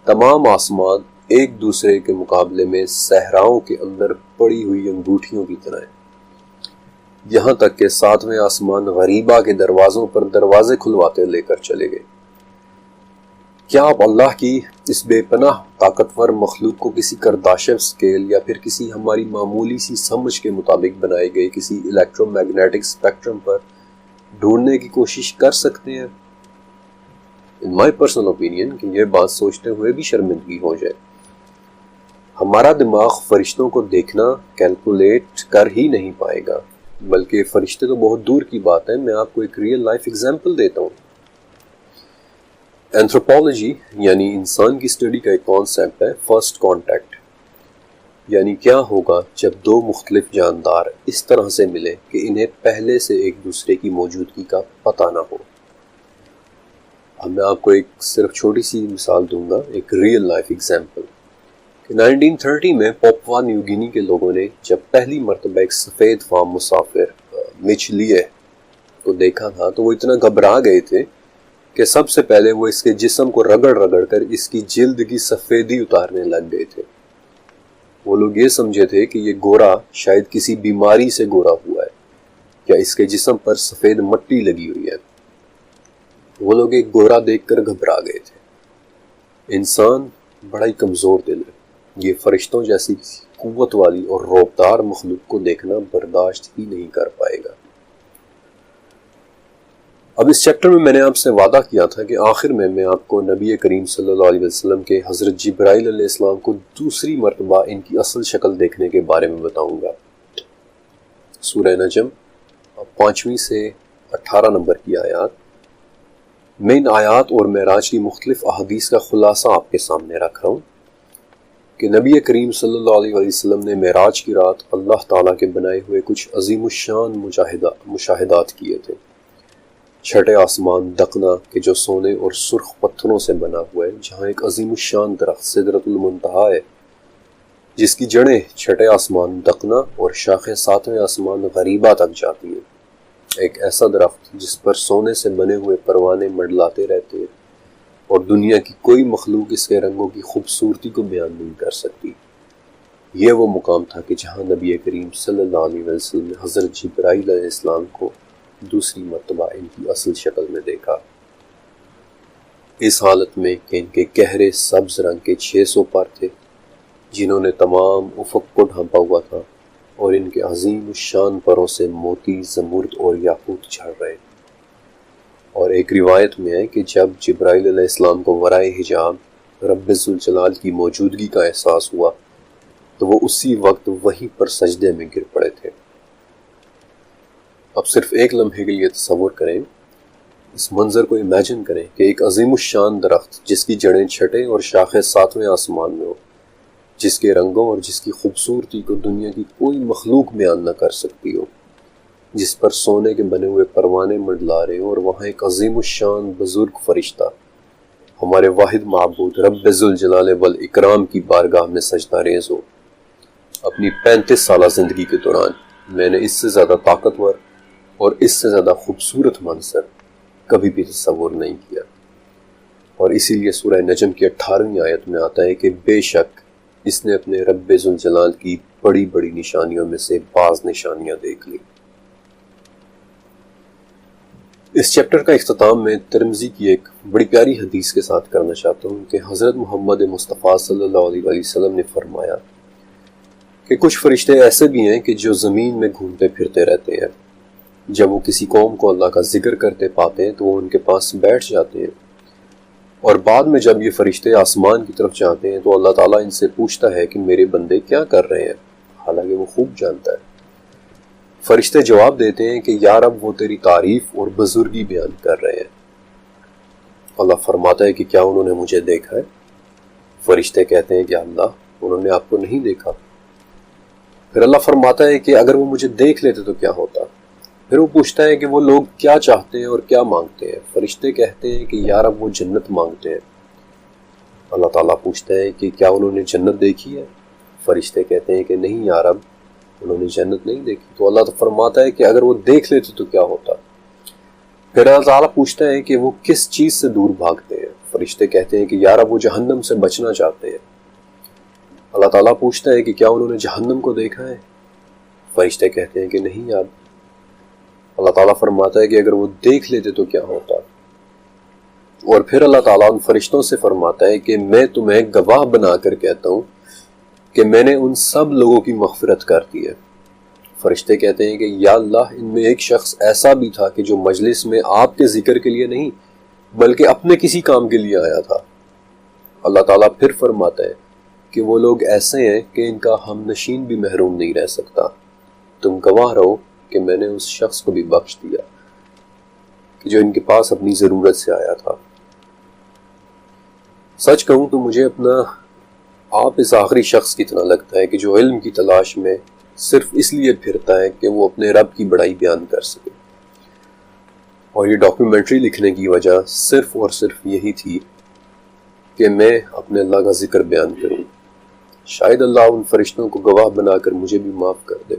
تمام آسمان ایک دوسرے کے مقابلے میں صحراؤں کے اندر پڑی ہوئی انگوٹھیوں کی طرح ہیں، یہاں تک کہ 7ویں آسمان غریبہ کے دروازوں پر دروازے کھلواتے لے کر چلے گئے۔ کیا آپ اللہ کی اس بے پناہ طاقتور مخلوق کو کسی کرداشیو سکیل یا پھر کسی ہماری معمولی سی سمجھ کے مطابق بنائے گئے کسی الیکٹرو میگنیٹک اسپیکٹرم پر ڈھونڈنے کی کوشش کر سکتے ہیں؟ ان مائی پرسنل اوپینین کہ یہ بات سوچتے ہوئے بھی شرمندگی ہو جائے۔ ہمارا دماغ فرشتوں کو دیکھنا کیلکولیٹ کر ہی نہیں پائے گا، بلکہ فرشتے تو بہت دور کی بات ہے۔ میں آپ کو ایک ریئل لائف ایگزامپل دیتا ہوں۔ اینتھروپولوجی یعنی انسان کی اسٹڈی کا ایک کانسیپٹ ہے فرسٹ کانٹیکٹ، یعنی کیا ہوگا جب 2 مختلف جاندار اس طرح سے ملے کہ انہیں پہلے سے ایک دوسرے کی موجودگی کا پتہ نہ ہو۔ اب میں آپ کو ایک صرف چھوٹی سی مثال دوں گا، ایک ریئل لائف ایگزامپل، کہ 1930 میں پاپوا نیو گینی کے لوگوں نے جب پہلی مرتبہ ایک سفید فام مسافر مچ لیے کو دیکھا تھا تو وہ اتنا گھبرا گئے تھے کہ سب سے پہلے وہ اس کے جسم کو رگڑ رگڑ کر اس کی جلد کی سفیدی اتارنے لگ گئے تھے۔ وہ لوگ یہ سمجھے تھے کہ یہ گورا شاید کسی بیماری سے گورا ہوا ہے یا اس کے جسم پر سفید مٹی لگی ہوئی ہے۔ وہ لوگ ایک گورا دیکھ کر گھبرا گئے تھے۔ انسان بڑا ہی کمزور دل ہے، یہ فرشتوں جیسی قوت والی اور رعبدار مخلوق کو دیکھنا برداشت ہی نہیں کر پائے گا۔ اب اس چیپٹر میں نے آپ سے وعدہ کیا تھا کہ آخر میں آپ کو نبی کریم صلی اللہ علیہ وسلم کے حضرت جبرائیل علیہ السلام کو دوسری مرتبہ ان کی اصل شکل دیکھنے کے بارے میں بتاؤں گا۔ سورہ نجم 5 سے 18 نمبر کی آیات میں ان آیات اور معراج کی مختلف احادیث کا خلاصہ آپ کے سامنے رکھ رہا ہوں کہ نبی کریم صلی اللہ علیہ وسلم نے معراج کی رات اللہ تعالیٰ کے بنائے ہوئے کچھ عظیم الشان مشاہدات کیے تھے۔ چھٹے آسمان دقنا کہ جو سونے اور سرخ پتھروں سے بنا ہوا ہے، جہاں ایک عظیم الشان درخت سدرۃ المنتہا ہے جس کی جڑیں چھٹے آسمان دقنا اور شاخیں 7ویں آسمان غریبہ تک جاتی ہیں۔ ایک ایسا درخت جس پر سونے سے بنے ہوئے پروانے منڈلاتے رہتے ہیں اور دنیا کی کوئی مخلوق اس کے رنگوں کی خوبصورتی کو بیان نہیں کر سکتی۔ یہ وہ مقام تھا کہ جہاں نبی کریم صلی اللہ علیہ وسلم نے حضرت جبرائیل علیہ السلام کو دوسری مرتبہ ان کی اصل شکل میں دیکھا، اس حالت میں کہ ان کے گہرے سبز رنگ کے 600 پر تھے جنہوں نے تمام افق کو ڈھانپا ہوا تھا اور ان کے عظیم الشان پروں سے موتی، زمرد اور یاقوت جھڑ رہے۔ اور ایک روایت میں ہے کہ جب جبرائیل علیہ السلام کو ورائے حجاب رب ذوالجلال کی موجودگی کا احساس ہوا تو وہ اسی وقت وہیں پر سجدے میں گر پڑے تھے۔ اب صرف ایک لمحے کے لیے تصور کریں، اس منظر کو امیجن کریں کہ ایک عظیم الشان درخت جس کی جڑیں چھٹے اور شاخیں ساتویں آسمان میں ہو، جس کے رنگوں اور جس کی خوبصورتی کو دنیا کی کوئی مخلوق بیان نہ کر سکتی ہو، جس پر سونے کے بنے ہوئے پروانے منڈلا رہے ہو، اور وہاں ایک عظیم الشان بزرگ فرشتہ ہمارے واحد معبود رب ذوالجلال والاکرام کی بارگاہ میں سجدہ ریز ہو۔ اپنی 35 سالہ زندگی کے دوران میں نے اس سے زیادہ طاقتور اور اس سے زیادہ خوبصورت منظر کبھی بھی تصور نہیں کیا۔ اور اسی لیے سورہ نجم کی 18ویں آیت میں آتا ہے کہ بے شک اس نے اپنے رب ذوالجلال کی بڑی بڑی نشانیوں میں سے بعض نشانیاں دیکھ لی۔ اس چیپٹر کا اختتام میں ترمذی کی ایک بڑی پیاری حدیث کے ساتھ کرنا چاہتا ہوں کہ حضرت محمد مصطفیٰ صلی اللہ علیہ وسلم نے فرمایا کہ کچھ فرشتے ایسے بھی ہیں کہ جو زمین میں گھومتے پھرتے رہتے ہیں، جب وہ کسی قوم کو اللہ کا ذکر کرتے پاتے ہیں تو وہ ان کے پاس بیٹھ جاتے ہیں، اور بعد میں جب یہ فرشتے آسمان کی طرف جاتے ہیں تو اللہ تعالیٰ ان سے پوچھتا ہے کہ میرے بندے کیا کر رہے ہیں، حالانکہ وہ خوب جانتا ہے۔ فرشتے جواب دیتے ہیں کہ یا رب وہ تیری تعریف اور بزرگی بیان کر رہے ہیں۔ اللہ فرماتا ہے کہ کیا انہوں نے مجھے دیکھا ہے؟ فرشتے کہتے ہیں کہ اللہ انہوں نے آپ کو نہیں دیکھا۔ پھر اللہ فرماتا ہے کہ اگر وہ مجھے دیکھ لیتے تو کیا ہوتا؟ پھر وہ پوچھتا ہے کہ وہ لوگ کیا چاہتے ہیں اور کیا مانگتے ہیں؟ فرشتے کہتے ہیں کہ یا رب وہ جنت مانگتے ہیں۔ اللہ تعالیٰ پوچھتا ہے کہ کیا انہوں نے جنت دیکھی ہے؟ فرشتے کہتے ہیں کہ نہیں یا رب انہوں نے جنت نہیں دیکھی۔ تو اللہ فرماتا ہے کہ اگر وہ دیکھ لیتے تو کیا ہوتا؟ پھر اللہ تعالیٰ پوچھتا ہے کہ وہ کس چیز سے دور بھاگتے ہیں؟ فرشتے کہتے ہیں کہ یا رب وہ جہنم سے بچنا چاہتے ہیں۔ اللہ تعالیٰ پوچھتا ہے کہ کیا انہوں نے جہنم کو دیکھا ہے؟ فرشتے کہتے ہیں کہ نہیں یا رب۔ اللہ تعالیٰ فرماتا ہے کہ اگر وہ دیکھ لیتے تو کیا ہوتا؟ اور پھر اللہ تعالیٰ ان فرشتوں سے فرماتا ہے کہ میں تمہیں گواہ بنا کر کہتا ہوں کہ میں نے ان سب لوگوں کی مغفرت کر دی ہے۔ فرشتے کہتے ہیں کہ یا اللہ ان میں ایک شخص ایسا بھی تھا کہ جو مجلس میں آپ کے ذکر کے لیے نہیں بلکہ اپنے کسی کام کے لیے آیا تھا۔ اللہ تعالیٰ پھر فرماتا ہے کہ وہ لوگ ایسے ہیں کہ ان کا ہم نشین بھی محروم نہیں رہ سکتا، تم گواہ رہو کہ میں نے اس شخص کو بھی بخش دیا کہ جو ان کے پاس اپنی ضرورت سے آیا تھا۔ سچ کہوں تو مجھے اپنا آپ اس آخری شخص کی طرح لگتا ہے کہ جو علم کی تلاش میں صرف اس لیے پھرتا ہے کہ وہ اپنے رب کی بڑائی بیان کر سکے، اور یہ ڈاکیومنٹری لکھنے کی وجہ صرف اور صرف یہی تھی کہ میں اپنے اللہ کا ذکر بیان کروں۔ شاید اللہ ان فرشتوں کو گواہ بنا کر مجھے بھی معاف کر دے۔